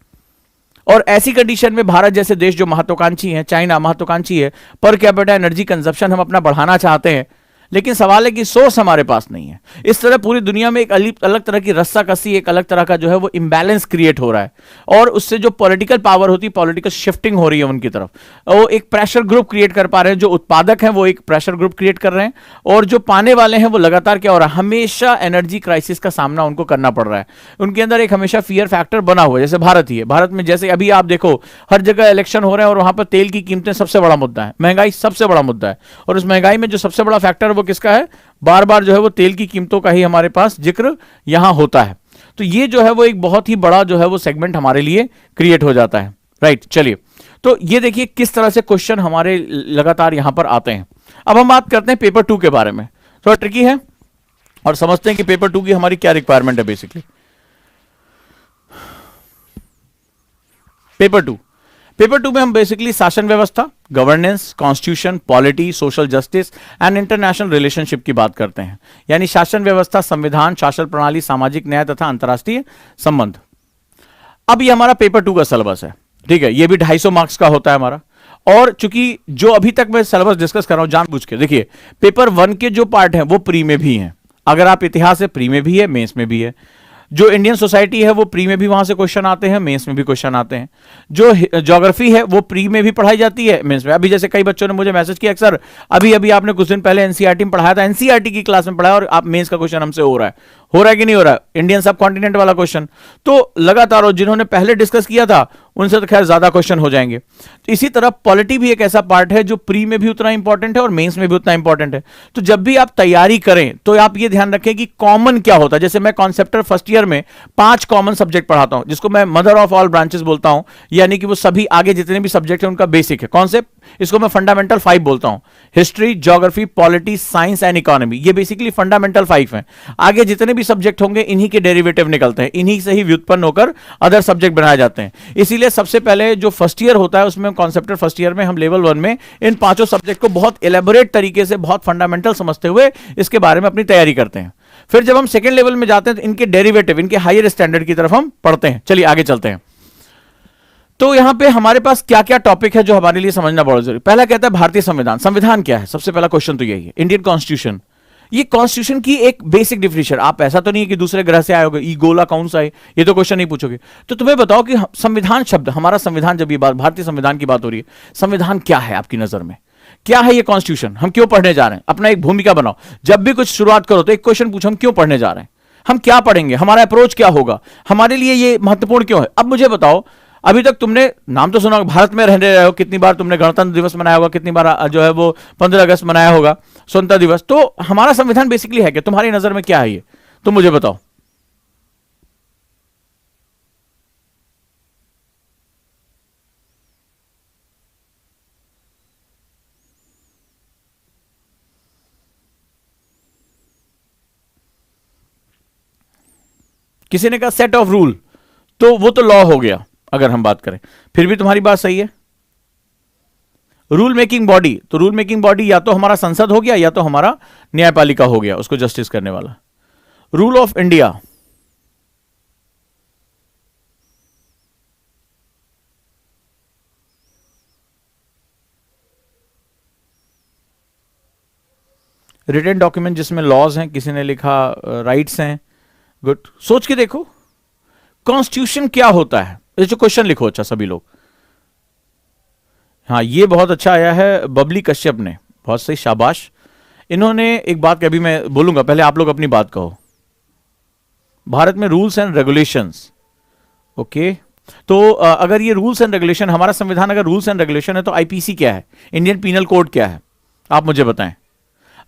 और ऐसी कंडीशन में भारत जैसे देश जो महत्वाकांक्षी है, चाइना महत्वाकांक्षी है, पर कैपिटा एनर्जी कंजप्शन हम अपना बढ़ाना चाहते हैं, लेकिन सवाल है कि सोर्स हमारे पास नहीं है। इस तरह पूरी दुनिया में एक अलग तरह की रस्साकसी, एक अलग तरह का जो है वो इम्बैलेंस क्रिएट हो रहा है, और उससे जो पॉलिटिकल पावर होती है, पॉलिटिकल शिफ्टिंग हो रही है उनकी तरफ। वो एक प्रेशर ग्रुप क्रिएट कर पा रहे हैं, जो उत्पादक हैं वो एक प्रेशर ग्रुप क्रिएट कर रहे हैं, और जो पाने वाले हैं वो लगातार क्या हो रहा है, हमेशा एनर्जी क्राइसिस का सामना उनको करना पड़ रहा है। उनके अंदर एक हमेशा फियर फैक्टर बना हुआ है, जैसे भारत ही है। भारत में जैसे अभी आप देखो हर जगह इलेक्शन हो रहे हैं और वहां पर तेल की कीमतें सबसे बड़ा मुद्दा है, महंगाई सबसे बड़ा मुद्दा है, और उस महंगाई में जो सबसे बड़ा फैक्टर है वो किसका है, बार बार जो है वो तेल की कीमतों का ही हमारे पास जिक्र यहां होता है। तो ये जो है वो एक बहुत ही बड़ा जो है वो सेगमेंट हमारे लिए क्रिएट हो जाता है, राइट। चलिए, तो ये देखिए किस तरह से क्वेश्चन हमारे लगातार यहां पर आते हैं। अब हम बात करते हैं पेपर 2 के बारे में। थोड़ा ट्रिकी है, और समझते हैं कि पेपर 2 की हमारी क्या रिक्वायरमेंट है बेसिकली। पेपर टू में हम बेसिकली शासन व्यवस्था, governance, constitution, polity, social justice and international relationship की बात करते हैं। यानी शासन व्यवस्था, संविधान, शासन प्रणाली, सामाजिक न्याय तथा अंतर्राष्ट्रीय संबंध। अब ये हमारा पेपर 2 का सिलेबस है, ठीक है। ये भी 250 मार्क्स का होता है हमारा। और चूंकि जो अभी तक मैं सिलेबस डिस्कस कर रहा हूं जानबूझ के, देखिए पेपर 1 के जो पार्ट हैं वो प्री में भी हैं। अगर आप इतिहास है, प्री में भी है, मेंस में भी है। जो इंडियन सोसाइटी है वो प्री में भी वहां से क्वेश्चन आते हैं, मेंस में भी क्वेश्चन आते हैं। जो ज्योग्राफी है वो प्री में भी पढ़ाई जाती है, मेंस में। अभी जैसे कई बच्चों ने मुझे मैसेज किया, सर अभी अभी आपने कुछ दिन पहले एनसीईआरटी में पढ़ाया था, एनसीईआरटी की क्लास में पढ़ाया और आप मेंस का क्वेश्चन हमसे हो रहा है कि नहीं हो रहा है, इंडियन सब कॉन्टिनेंट वाला क्वेश्चन। तो लगातार, और जिन्होंने पहले डिस्कस किया था उनसे तो खैर ज्यादा क्वेश्चन हो जाएंगे। तो इसी तरह पॉलिटी भी एक ऐसा पार्ट है जो प्री में भी उतना इंपॉर्टेंट है और मेंस में भी उतना इंपॉर्टेंट है। तो जब भी आप तैयारी करें तो आप ये ध्यान रखें कि कॉमन क्या होता है। जैसे मैं कॉन्सेप्टर फर्स्ट ईयर में 5 कॉमन सब्जेक्ट पढ़ाता हूं, जिसको मैं मदर ऑफ ऑल ब्रांचेस बोलता हूं, यानी कि वो सभी आगे जितने भी सब्जेक्ट हैं उनका बेसिक है कॉन्सेप्ट। इसको मैं फंडामेंटल 5 बोलता हूं। History, geography, polity, science and economy, ये बेसिकली फंडामेंटल 5 हैं। आगे जितने भी सब्जेक्ट होंगे इन्हीं के डेरिवेटिव निकलते हैं, इन्हीं से ही व्युत्पन्न होकर अदर सब्जेक्ट बनाए जाते हैं। इसीलिए सबसे पहले जो फर्स्ट ईयर होता है उसमें कॉन्सेप्टर फर्स्ट ईयर में हम लेवल 1 में इन 5 सब्जेक्ट को बहुत एलेबोरेट तरीके से, बहुत फंडामेंटल समझते हुए इसके बारे में अपनी तैयारी करते हैं। फिर जब हम सेकेंड लेवल में जाते हैं तो इनके डेरिवेटिव, इनके हायर स्टैंडर्ड की तरफ हम पढ़ते हैं। चलिए आगे चलते हैं। तो यहां पे हमारे पास क्या क्या टॉपिक है जो हमारे लिए समझना बहुत जरूरी। पहला कहता है भारतीय संविधान। संविधान क्या है, सबसे पहला क्वेश्चन तो यही है। इंडियन कॉन्स्टिट्यूशन, ये कॉन्स्टिट्यूशन की एक बेसिक डिफिनेशन। आप ऐसा तो नहीं है कि दूसरे ग्रह से आए होगे, ई गोला कौन सा है, ये तो क्वेश्चन नहीं पूछोगे। तो तुम्हें बताओ कि संविधान शब्द, हमारा संविधान, जब ये बात भारतीय संविधान की बात हो रही है, संविधान क्या है आपकी नजर में, क्या है ये कॉन्स्टिट्यूशन, हम क्यों पढ़ने जा रहे हैं। अपना एक भूमिका बनाओ। जब भी कुछ शुरुआत करो तो एक क्वेश्चन पूछो, हम क्यों पढ़ने जा रहे हैं, हम क्या पढ़ेंगे, हमारा अप्रोच क्या होगा, हमारे लिए ये महत्वपूर्ण क्यों है। अब मुझे बताओ, अभी तक तुमने नाम तो सुना, भारत में रहने रहे हो, कितनी बार तुमने गणतंत्र दिवस मनाया होगा, कितनी बार जो है वो 15 अगस्त मनाया होगा, स्वतंत्रता दिवस। तो हमारा संविधान बेसिकली है कि तुम्हारी नजर में क्या है ये, तुम मुझे बताओ। किसी ने कहा सेट ऑफ रूल, तो वो तो लॉ हो गया अगर हम बात करें। फिर भी तुम्हारी बात सही है। रूल मेकिंग बॉडी, तो रूल मेकिंग बॉडी या तो हमारा संसद हो गया या तो हमारा न्यायपालिका हो गया, उसको जस्टिस करने वाला। Rule of India, written document जिसमें लॉज हैं, किसी ने लिखा राइट्स हैं। गुड, सोच के देखो कॉन्स्टिट्यूशन क्या होता है, ये जो क्वेश्चन लिखो अच्छा सभी लोग। हाँ, ये बहुत अच्छा आया है बबली कश्यप ने, बहुत सही, शाबाश। इन्होंने एक बात कभी मैं बोलूंगा, पहले आप लोग अपनी बात कहो। भारत में रूल्स एंड रेगुलेशंस, ओके। तो अगर ये रूल्स एंड रेगुलेशन, हमारा संविधान अगर रूल्स एंड रेगुलेशन है तो आईपीसी क्या है, इंडियन पीनल कोड क्या है, आप मुझे बताएं।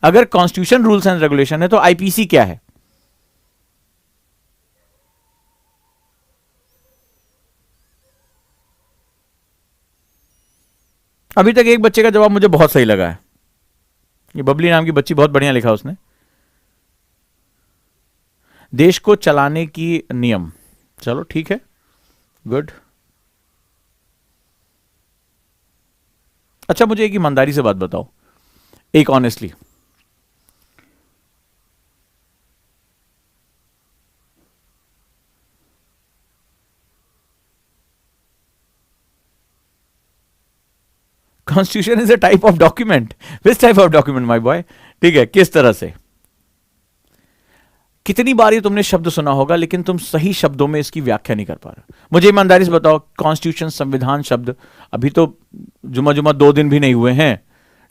अगर कॉन्स्टिट्यूशन रूल्स एंड रेगुलेशन है तो आईपीसी क्या है। अभी तक एक बच्चे का जवाब मुझे बहुत सही लगा है, ये बबली नाम की बच्ची, बहुत बढ़िया लिखा उसने। देश को चलाने की नियम, चलो ठीक है, गुड। अच्छा, मुझे एक ईमानदारी से बात बताओ, एक honestly, Constitution is a type of document. Which type of document, my boy? ठीक है, किस तरह से? कितनी बार ये तुमने शब्द सुना होगा लेकिन तुम सही शब्दों में इसकी व्याख्या नहीं कर पा रहे। मुझे ईमानदारी से बताओ, कॉन्स्टिट्यूशन, संविधान शब्द, अभी तो जुमा 2 दिन भी नहीं हुए हैं,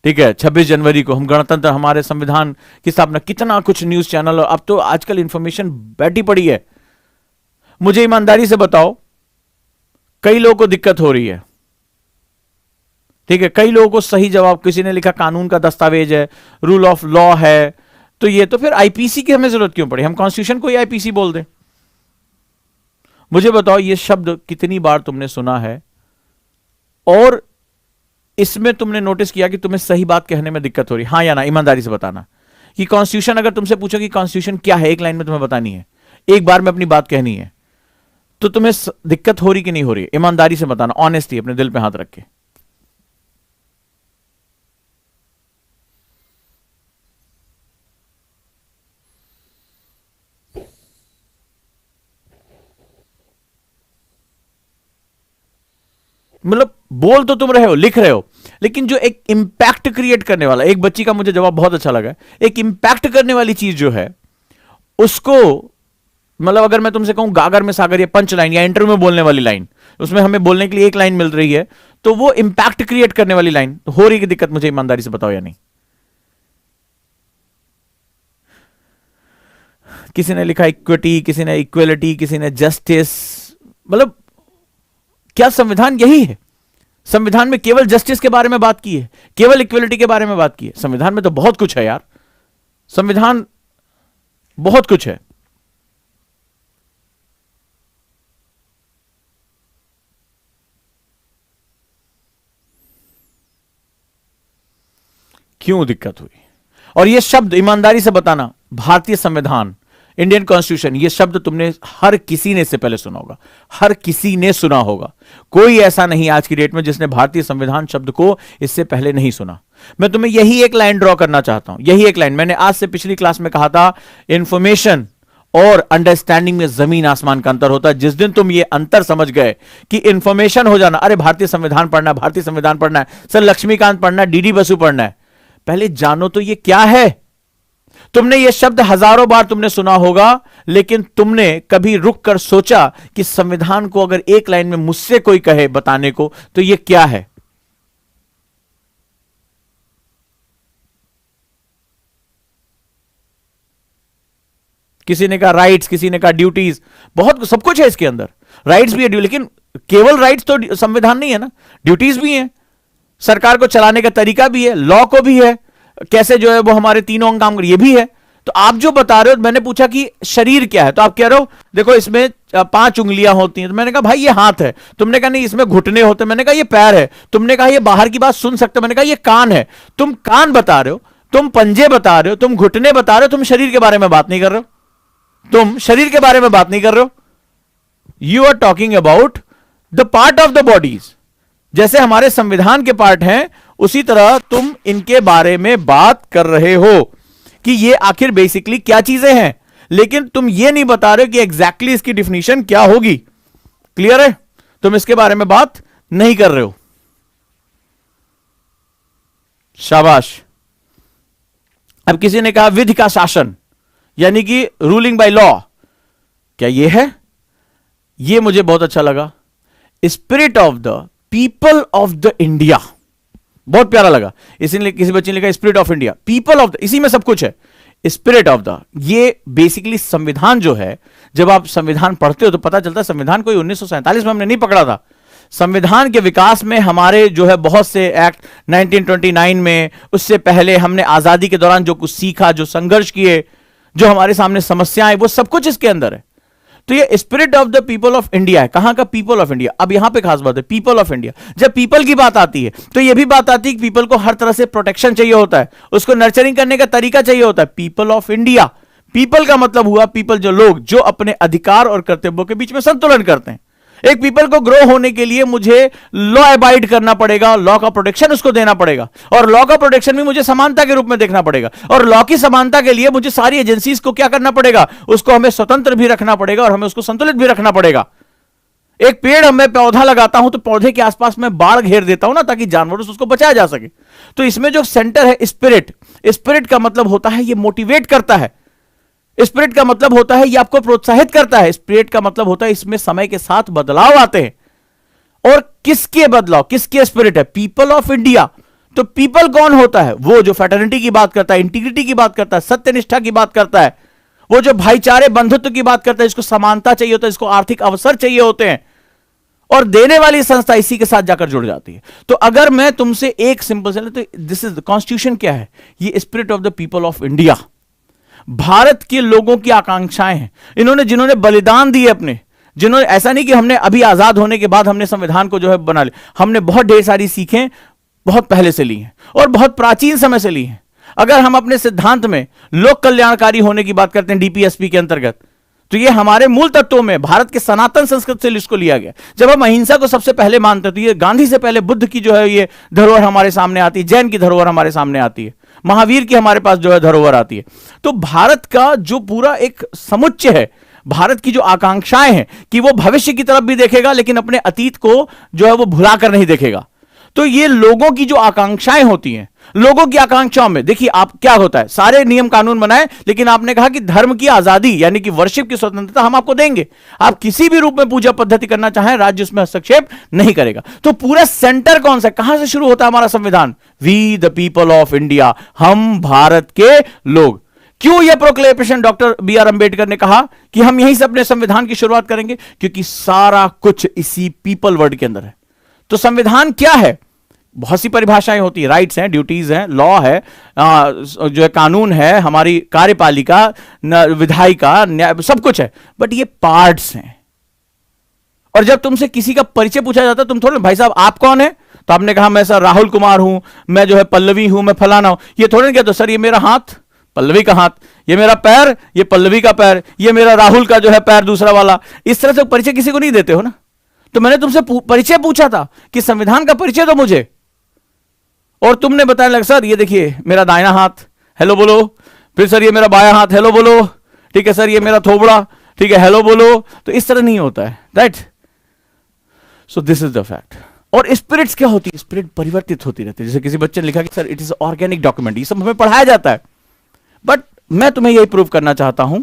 ठीक है, 26 जनवरी को हम गणतंत्र, हमारे संविधान की स्थापना, कितना कुछ न्यूज चैनल, अब तो आजकल इंफॉर्मेशन बैठी पड़ी है। मुझे ईमानदारी से बताओ, कई लोगों को दिक्कत हो रही है, ठीक है, कई लोगों को सही जवाब, किसी ने लिखा कानून का दस्तावेज है, रूल ऑफ लॉ है, तो ये तो फिर आईपीसी की हमें जरूरत क्यों पड़ी, हम कॉन्स्टिट्यूशन को ही आईपीसी बोल दें। मुझे बताओ ये शब्द कितनी बार तुमने सुना है और इसमें तुमने नोटिस किया कि तुम्हें सही बात कहने में दिक्कत हो रही, हां या ना, ईमानदारी से बताना। कि कॉन्स्टिट्यूशन, अगर तुमसे पूछो कि कॉन्स्टिट्यूशन क्या है, एक लाइन में तुम्हें बतानी है, एक बार में अपनी बात कहनी है, तो तुम्हें दिक्कत हो रही कि नहीं हो रही? ईमानदारी से बताना, ऑनेस्टली, अपने दिल पे हाथ रख के। मतलब बोल तो तुम रहे हो, लिख रहे हो, लेकिन जो एक इंपैक्ट क्रिएट करने वाला, एक बच्ची का मुझे जवाब बहुत अच्छा लगा, एक इंपैक्ट करने वाली चीज जो है उसको, मतलब अगर मैं तुमसे कहूं गागर में सागर, या पंच लाइन, या इंटरव्यू में बोलने वाली लाइन, उसमें हमें बोलने के लिए एक लाइन मिल रही है, तो वो इंपैक्ट क्रिएट करने वाली लाइन, तो हो रही की दिक्कत, मुझे ईमानदारी से बताओ या नहीं? किसी ने लिखा इक्विटी, किसी ने इक्वलिटी, किसी ने जस्टिस। मतलब क्या संविधान यही है? संविधान में केवल जस्टिस के बारे में बात की है, केवल इक्वलिटी के बारे में बात की है? संविधान में तो बहुत कुछ है यार, संविधान बहुत कुछ है। क्यों दिक्कत हुई? और ये शब्द ईमानदारी से बताना, भारतीय संविधान, इंडियन कॉन्स्टिट्यूशन, ये शब्द तुमने हर किसी ने इससे पहले सुना होगा, हर किसी ने सुना होगा। कोई ऐसा नहीं आज की डेट में जिसने भारतीय संविधान शब्द को इससे पहले नहीं सुना। मैं तुम्हें यही एक लाइन ड्रॉ करना चाहता हूं, यही एक लाइन। मैंने आज से पिछली क्लास में कहा था, इंफॉर्मेशन और अंडरस्टैंडिंग में जमीन आसमान का अंतर होता है। जिस दिन तुम ये अंतर समझ गए कि इंफॉर्मेशन हो जाना, अरे भारतीय संविधान पढ़ना है, भारतीय संविधान पढ़ना है, सर लक्ष्मीकांत पढ़ना है, डीडी बसु पढ़ना है, पहले जानो तो ये क्या है। तुमने ये शब्द हजारों बार तुमने सुना होगा, लेकिन तुमने कभी रुक कर सोचा कि संविधान को अगर एक लाइन में मुझसे कोई कहे बताने को, तो ये क्या है? किसी ने कहा राइट्स, किसी ने कहा ड्यूटीज, बहुत सब कुछ है इसके अंदर। राइट्स भी है, लेकिन केवल राइट्स तो संविधान नहीं है ना, ड्यूटीज भी हैं, सरकार को चलाने का तरीका भी है, लॉ को भी है, कैसे जो है वो हमारे तीनों अंग काम कर, ये भी है। तो आप जो बता रहे हो, मैंने पूछा कि शरीर क्या है, तो आप कह रहे हो देखो इसमें 5 उंगलियां होती हैं, तो मैंने कहा भाई ये हाथ है। तुमने कहा नहीं इसमें घुटने होते, मैंने कहा ये पैर है। तुमने कहा ये बाहर की बात सुन सकते, मैंने कहा ये कान है। तुम कान बता रहे हो, तुम पंजे बता रहे हो, तुम घुटने बता रहे हो, तुम शरीर के बारे में बात नहीं कर रहे हो, तुम शरीर के बारे में बात नहीं कर रहे हो। You are talking about the part of the bodies. जैसे हमारे संविधान के पार्ट हैं, उसी तरह तुम इनके बारे में बात कर रहे हो कि ये आखिर बेसिकली क्या चीजें हैं, लेकिन तुम ये नहीं बता रहे हो कि एग्जैक्टली इसकी डिफिनीशन क्या होगी। क्लियर है? तुम इसके बारे में बात नहीं कर रहे हो। शाबाश। अब किसी ने कहा विधि का शासन, यानी कि रूलिंग बाय लॉ, क्या ये है? ये मुझे बहुत अच्छा लगा। Spirit of the people of the India, बहुत प्यारा लगा। इसीलिए किसी बच्चे ने लिखा spirit of India, people of the, इसी में सब कुछ है। स्पिरिट ऑफ द, ये बेसिकली संविधान जो है, जब आप संविधान पढ़ते हो तो पता चलता है संविधान कोई 1947 में हमने नहीं पकड़ा था। संविधान के विकास में हमारे जो है बहुत से एक्ट 1929 में, उससे पहले हमने आजादी के दौरान जो कुछ सीखा, जो संघर्ष किए, जो हमारे सामने समस्याएं, वो सब कुछ इसके अंदर है। तो ये spirit of the people of India है। कहां का पीपल ऑफ इंडिया? अब यहां पे खास बात है, पीपल ऑफ इंडिया। जब पीपल की बात आती है तो यह भी बात आती है कि पीपल को हर तरह से प्रोटेक्शन चाहिए होता है, उसको नर्चरिंग करने का तरीका चाहिए होता है। पीपल ऑफ इंडिया, पीपल का मतलब हुआ पीपल, जो लोग जो अपने अधिकार और कर्तव्यों के बीच में संतुलन करते हैं। एक पीपल को ग्रो होने के लिए मुझे लॉ अबाइड करना पड़ेगा, लॉ का प्रोटेक्शन उसको देना पड़ेगा, और लॉ का प्रोटेक्शन भी मुझे समानता के रूप में देखना पड़ेगा। और लॉ की समानता के लिए मुझे सारी एजेंसीज को क्या करना पड़ेगा? उसको हमें स्वतंत्र भी रखना पड़ेगा और हमें उसको संतुलित भी रखना पड़ेगा। एक पेड़ मैं पौधा लगाता हूं तो पौधे के आसपास मैं बाड़ घेर देता हूं ना, ताकि जानवरों से उसको बचाया जा सके। तो इसमें जो सेंटर है स्पिरिट, स्पिरिट का मतलब होता है ये मोटिवेट करता है, स्पिरिट का मतलब होता है ये आपको प्रोत्साहित करता है, स्पिरिट का मतलब होता है इसमें समय के साथ बदलाव आते हैं। और किसके बदलाव, किसके स्पिरिट है? People of India. तो पीपल कौन होता है? वो जो फैटर्निटी की बात करता है, इंटीग्रिटी की बात करता है, सत्यनिष्ठा की बात करता है, वो जो भाईचारे बंधुत्व की बात करता है, इसको समानता चाहिए होता है, इसको आर्थिक अवसर चाहिए होते हैं, और देने वाली संस्था इसी के साथ जाकर जुड़ जाती है। तो अगर मैं तुमसे एक सिंपल से, तो दिस इज कॉन्स्टिट्यूशन क्या है? ये spirit of the people of India, Bharat के लोगों की आकांक्षाएं हैं। इन्होंने, जिन्होंने बलिदान दिए अपने, जिन्होंने, ऐसा नहीं कि हमने अभी आजाद होने के बाद हमने संविधान को जो है बना लिया, हमने बहुत ढेर सारी सीखें बहुत पहले से ली हैं और बहुत प्राचीन समय से ली हैं। अगर हम अपने सिद्धांत में लोक कल्याणकारी होने की बात करते हैं डीपीएसपी के अंतर्गत, तो ये हमारे मूल तत्वों में भारत के सनातन संस्कृति से इसको लिया गया। जब हम अहिंसा को सबसे पहले मानते हैं, तो ये गांधी से पहले बुद्ध की जो है ये धरोहर हमारे सामने आती है, जैन की धरोहर हमारे सामने आती है, महावीर की हमारे पास जो है धरोहर आती है। तो भारत का जो पूरा एक समुच्चय है, भारत की जो आकांक्षाएं हैं कि वो भविष्य की तरफ भी देखेगा, लेकिन अपने अतीत को जो है वो भुलाकर नहीं देखेगा। तो ये लोगों की जो आकांक्षाएं होती हैं, लोगों की आकांक्षाओं में देखिए आप क्या होता है, सारे नियम कानून बनाए, लेकिन आपने कहा कि धर्म की आजादी यानी कि वर्शिप की स्वतंत्रता हम आपको देंगे, आप किसी भी रूप में पूजा पद्धति करना चाहें, राज्य उसमें हस्तक्षेप नहीं करेगा। तो पूरा सेंटर कौन सा, कहां से शुरू होता है हमारा संविधान? We the people of India, हम भारत के लोग। क्यों यह proclamation doctor B R Ambedkar ने कहा कि हम यहीं से अपने संविधान की शुरुआत करेंगे? क्योंकि सारा कुछ इसी पीपल वर्ड के अंदर है। तो संविधान क्या है? बहुत सी परिभाषाएं होती है, राइट्स हैं, ड्यूटीज हैं, लॉ है, जो है कानून है, हमारी कार्यपालिका, विधायिका, न्याय, सब कुछ है, बट ये पार्ट्स हैं। और जब तुमसे किसी का परिचय पूछा जाता है, तुम थोड़े भाई साहब आप कौन है, तो आपने कहा मैं सर राहुल कुमार हूं, मैं जो है पल्लवी हूं, मैं फलाना हूं। ये थोड़े कहते सर ये मेरा हाथ, पल्लवी का हाथ, ये मेरा पैर, ये पल्लवी का पैर, ये मेरा राहुल का जो है पैर दूसरा वाला। इस तरह से परिचय किसी को नहीं देते हो ना। तो मैंने तुमसे परिचय पूछा था कि संविधान का परिचय दो मुझे, और तुमने बताया लगा सर ये देखिए मेरा दाहिना हाथ, हेलो बोलो, फिर सर ये मेरा बायां हाथ, हेलो बोलो, ठीक है सर ये मेरा थोबड़ा, ठीक है हेलो बोलो। तो इस तरह नहीं होता है, right? So this is the fact. और स्पिरिट्स क्या होती है? स्पिरिट परिवर्तित होती रहती है। जैसे किसी बच्चे ने लिखा कि sir it is organic document, ये सब हमें पढ़ाया जाता है, बट मैं तुम्हें यही प्रूव करना चाहता हूं,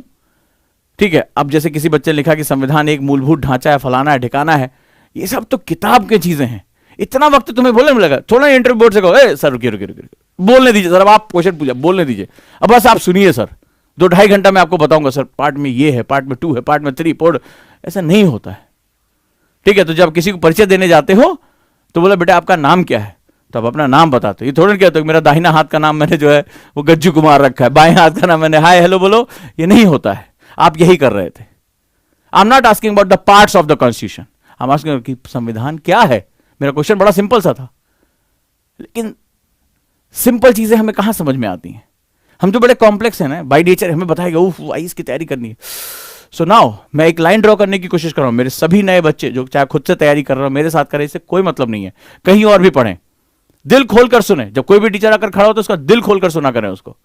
ठीक है? अब जैसे किसी बच्चे ने लिखा कि संविधान एक मूलभूत ढांचा है, फलाना है, ठिकाना है, ये सब तो किताब की चीजें हैं। इतना वक्त तुम्हें बोलने में लगा, थोड़ा इंटरव्यू बोर्ड से कहो ए सर रुकिए रुकिए रुकिए, बोलने दीजिए सर, अब आप क्वेश्चन पूछा, बोलने दीजिए, अब बस आप सुनिए सर, 2-2.5 घंटा मैं आपको बताऊंगा सर, पार्ट में ये है, पार्ट में 2 है, पार्ट में 3 पोर्ट। ऐसा नहीं होता है, ठीक है? तो जब किसी को परिचय देने जाते हो तो बोला बेटा आपका नाम क्या है, तो आप अपना नाम बताते हो। ये थोड़ा कहते हो मेरा दाहिना हाथ का नाम मैंने जो है वो गज्जू कुमार रखा है, बाएं हाथ का नाम मैंने हाय हेलो बोलो, ये नहीं होता है। आप यही कर रहे थे। I am not asking about the parts of the constitution, I am asking कि संविधान क्या है। मेरा क्वेश्चन बड़ा सिंपल सा था, लेकिन सिंपल चीजें हमें कहां समझ में आती हैं? हम तो बड़े कॉम्प्लेक्स हैं ना बाय नेचर, हमें बताएगा उफ आईएएस की तैयारी करनी है। सो नाउ मैं एक लाइन ड्रॉ करने की कोशिश कर रहा हूं। मेरे सभी नए बच्चे जो चाहे खुद से तैयारी कर रहे हो, मेरे साथ करें, इससे कोई मतलब नहीं है, कहीं और भी पढ़ें, दिल खोलकर सुने। जब कोई भी टीचर आकर खड़ा हो तो उसका दिल खोलकर सुना करें उसको,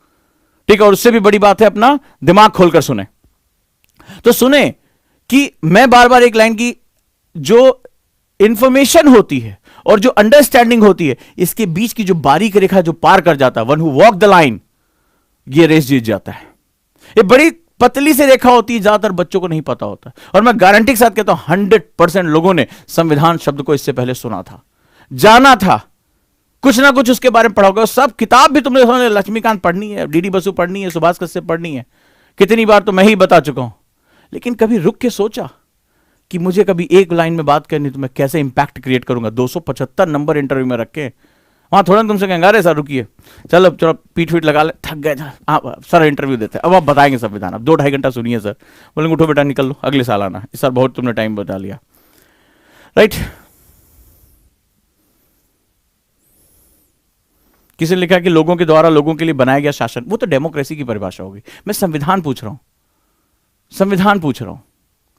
ठीक है? और उससे भी बड़ी बात है अपना दिमाग खोलकर सुने। तो सुने कि मैं बार बार एक लाइन की जो इंफॉर्मेशन होती है और जो अंडरस्टैंडिंग होती है, इसके बीच की जो बारीक रेखा जो पार कर जाता है, one who walk the line, ये रेस जीत जाता है। ये बड़ी पतली सी रेखा होती है, ज्यादातर बच्चों को नहीं पता होता। और मैं गारंटी के साथ कहता हूं 100% लोगों ने संविधान शब्द को इससे पहले सुना था, जाना था, कुछ ना कुछ उसके बारे में पढ़ा होगा। सब किताब भी तुमने लक्ष्मीकांत पढ़नी है, डीडी बसु पढ़नी है, सुभाष कश्यप पढ़नी है, कितनी बार तो मैं ही बता चुका हूं। लेकिन कभी रुक के सोचा कि मुझे कभी एक लाइन में बात करनी तो मैं कैसे इंपैक्ट क्रिएट करूंगा? 275 नंबर इंटरव्यू में रखे, वहां थोड़ा तुमसे कहेंगे अरे सर रुकिए, चलो चलो पीठ फीट लगा ले, थक गए सर इंटरव्यू देते हैं, अब आप बताएंगे संविधान, अब 2-2.5 घंटा सुनिए सर। बोलेंगे उठो बेटा निकल लो, अगले साल आना, इस साल बहुत तुमने टाइम बता लिया, राइट? किसी ने लिखा कि लोगों के द्वारा लोगों के लिए बनाया गया शासन, वो तो डेमोक्रेसी की परिभाषा होगी। मैं संविधान पूछ रहा हूं, संविधान पूछ रहा हूं।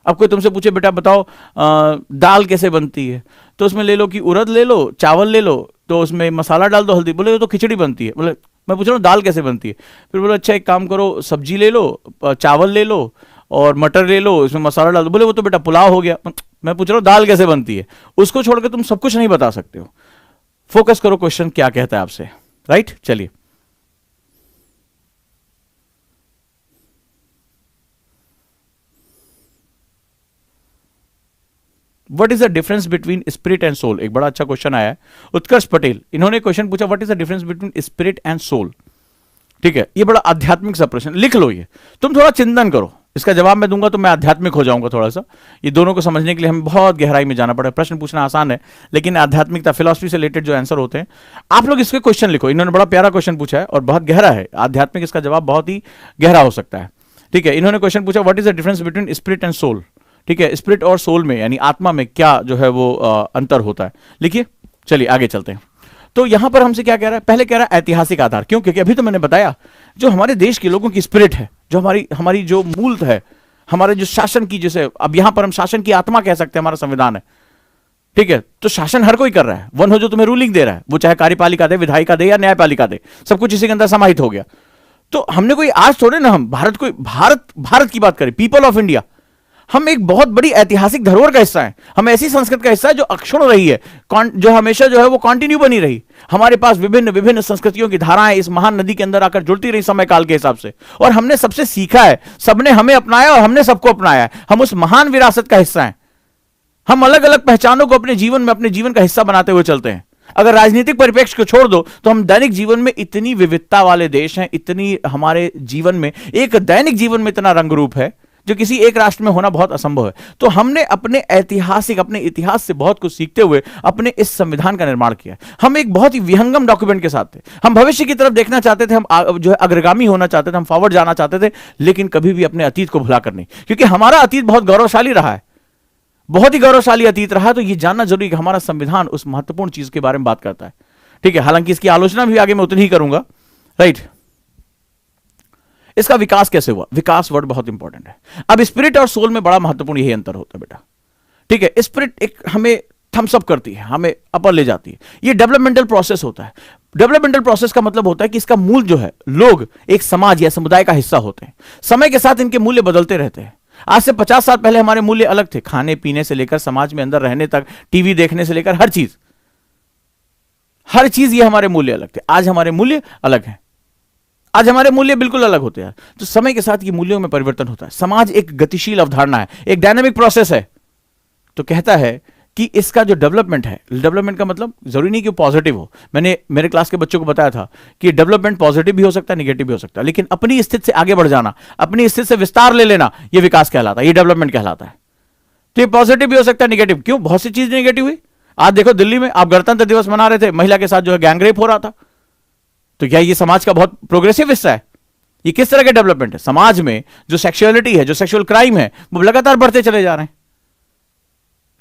अब कोई तुमसे पूछे बेटा बताओ दाल कैसे बनती है, तो उसमें ले लो कि उड़द ले लो, चावल ले लो, तो उसमें मसाला डाल दो, हल्दी, बोले तो खिचड़ी बनती है। बोले मैं पूछ रहा हूँ दाल कैसे बनती है, फिर बोले अच्छा एक काम करो सब्जी ले लो, चावल ले लो और मटर ले लो, इसमें मसाला डाल दो, बोले वो तो बेटा पुलाव हो गया। मैं पूछ रहा हूं दाल कैसे बनती है, उसको छोड़कर तुम सब कुछ नहीं बता सकते हो। फोकस करो क्वेश्चन क्या कहता है आपसे, राइट। चलिए, what is the difference between spirit and soul? एक बड़ा अच्छा क्वेश्चन आया है, उत्कर्ष पटेल, इन्होंने क्वेश्चन पूछा what is the difference between spirit and soul. ठीक है, ये बड़ा आध्यात्मिक सा प्रश्न, लिख लो ये, तुम थोड़ा चिंतन करो, इसका जवाब मैं दूंगा तो मैं आध्यात्मिक हो जाऊंगा थोड़ा सा। ये दोनों को समझने के लिए हमें बहुत गहराई में जाना पड़ेगा। प्रश्न पूछना आसान है, लेकिन आध्यात्मिकता फिलॉसफी से रिलेटेड जो आंसर होते हैं, आप लोग इसके क्वेश्चन लिखो। इन्होंने बड़ा प्यारा क्वेश्चन पूछा है और बहुत गहरा है, आध्यात्मिक, इसका जवाब बहुत ही गहरा हो सकता है। ठीक है, इन्होंने क्वेश्चन पूछा what is the difference between spirit and soul. ठीक है, स्पिरिट और सोल में यानी आत्मा में क्या जो है वो अंतर होता है, लिखिए। चलिए आगे चलते हैं। तो यहां पर हमसे क्या कह रहा है, पहले कह रहा है ऐतिहासिक आधार, क्यों? क्योंकि अभी तो मैंने बताया जो हमारे देश के लोगों की स्पिरिट है, जो हमारी जो मूल है, हमारे जो शासन की, जैसे अब यहां पर हम शासन की आत्मा कह सकते हैं, हमारा संविधान है। ठीक है, तो शासन हर कोई कर रहा है, वन हो जो तुम्हें रूलिंग दे रहा है, वो चाहे कार्यपालिका दे, विधायिका दे या न्यायपालिका दे, सब कुछ इसी के अंदर समाहित हो गया। तो हमने कोई आज थोड़े ना, हम भारत की बात करें, पीपल ऑफ इंडिया, हम एक बहुत बड़ी ऐतिहासिक धरोहर का हिस्सा है। हम ऐसी संस्कृति का हिस्सा है जो अक्षुण्ण रही है, जो हमेशा जो है वो कंटिन्यू बनी रही। हमारे पास विभिन्न विभिन्न संस्कृतियों की धाराएं इस महान नदी के अंदर आकर जुड़ती रही समय काल के हिसाब से, और हमने सबसे सीखा है, सबने हमें अपनाया और हमने सबको अपनाया है। हम उस महान विरासत का हिस्सा हैं। हम अलग अलग पहचानों को अपने जीवन में, अपने जीवन का हिस्सा बनाते हुए चलते हैं। अगर राजनीतिक परिप्रेक्ष्य को छोड़ दो तो हम दैनिक जीवन में इतनी विविधता वाले देश हैं, इतनी हमारे जीवन में एक दैनिक जीवन में इतना रंग रूप है जो किसी एक राष्ट्र में होना बहुत असंभव है। तो हमने अपने इतिहास से बहुत कुछ सीखते हुए अपने इस संविधान का निर्माण किया। हम एक बहुत ही विहंगम डॉक्यूमेंट के साथ थे। हम भविष्य की तरफ देखना चाहते थे, हम जो है अग्रगामी होना चाहते थे, हम फॉरवर्ड जाना चाहते थे, लेकिन कभी भी अपने अतीत को भुलाकर नहीं, क्योंकि हमारा अतीत बहुत गौरवशाली रहा है, बहुत ही गौरवशाली अतीत रहा। तो यह जानना जरूरी है कि हमारा संविधान उस महत्वपूर्ण चीज के बारे में बात करता है। ठीक है, हालांकि इसकी आलोचना भी आगे मैं उतनी ही करूंगा, राइट। इसका विकास कैसे हुआ, विकास वर्ड बहुत इंपॉर्टेंट है। अब स्पिरिट और सोल में बड़ा महत्वपूर्ण यही अंतर होता है बेटा। ठीक है, स्पिरिट एक हमें थम्स अप करती है, हमें अपर ले जाती है। ये डेवलपमेंटल प्रोसेस होता है। डेवलपमेंटल प्रोसेस का मतलब होता है कि इसका मूल जो है, लोग एक समाज या समुदाय का हिस्सा होते हैं। समय के साथ इनके मूल्य बदलते रहते हैं। आज से 50 साल पहले हमारे मूल्य अलग थे, खाने पीने से लेकर समाज में अंदर रहने तक, टीवी देखने से लेकर हर चीज ये हमारे मूल्य अलग थे। आज हमारे मूल्य अलग हैं, आज हमारे मूल्य बिल्कुल अलग होते हैं। तो समय के साथ ये मूल्यों में परिवर्तन होता है। समाज एक गतिशील अवधारणा है, एक डायनामिक प्रोसेस है। तो कहता है कि इसका जो डेवलपमेंट है, डेवलपमेंट का मतलब जरूरी नहीं कि पॉजिटिव हो। मैंने मेरे क्लास के बच्चों को बताया था कि डेवलपमेंट पॉजिटिव भी हो सकता है, निगेटिव भी हो सकता है, लेकिन अपनी स्थिति से आगे बढ़ जाना, अपनी स्थिति से विस्तार ले लेना, यह विकास कहलाता है, यह डेवलपमेंट कहलाता है। तो ये पॉजिटिव भी हो सकता है, निगेटिव। क्यों? बहुत सी चीज निगेटिव हुई। आज देखो दिल्ली में आप गणतंत्र दिवस मना रहे थे, महिला के साथ जो है गैंगरेप हो रहा था। तो क्या ये समाज का बहुत प्रोग्रेसिव हिस्सा है? ये किस तरह के डेवलपमेंट है? समाज में जो सेक्सुअलिटी है, जो सेक्सुअल क्राइम है, वो लगातार बढ़ते चले जा रहे हैं।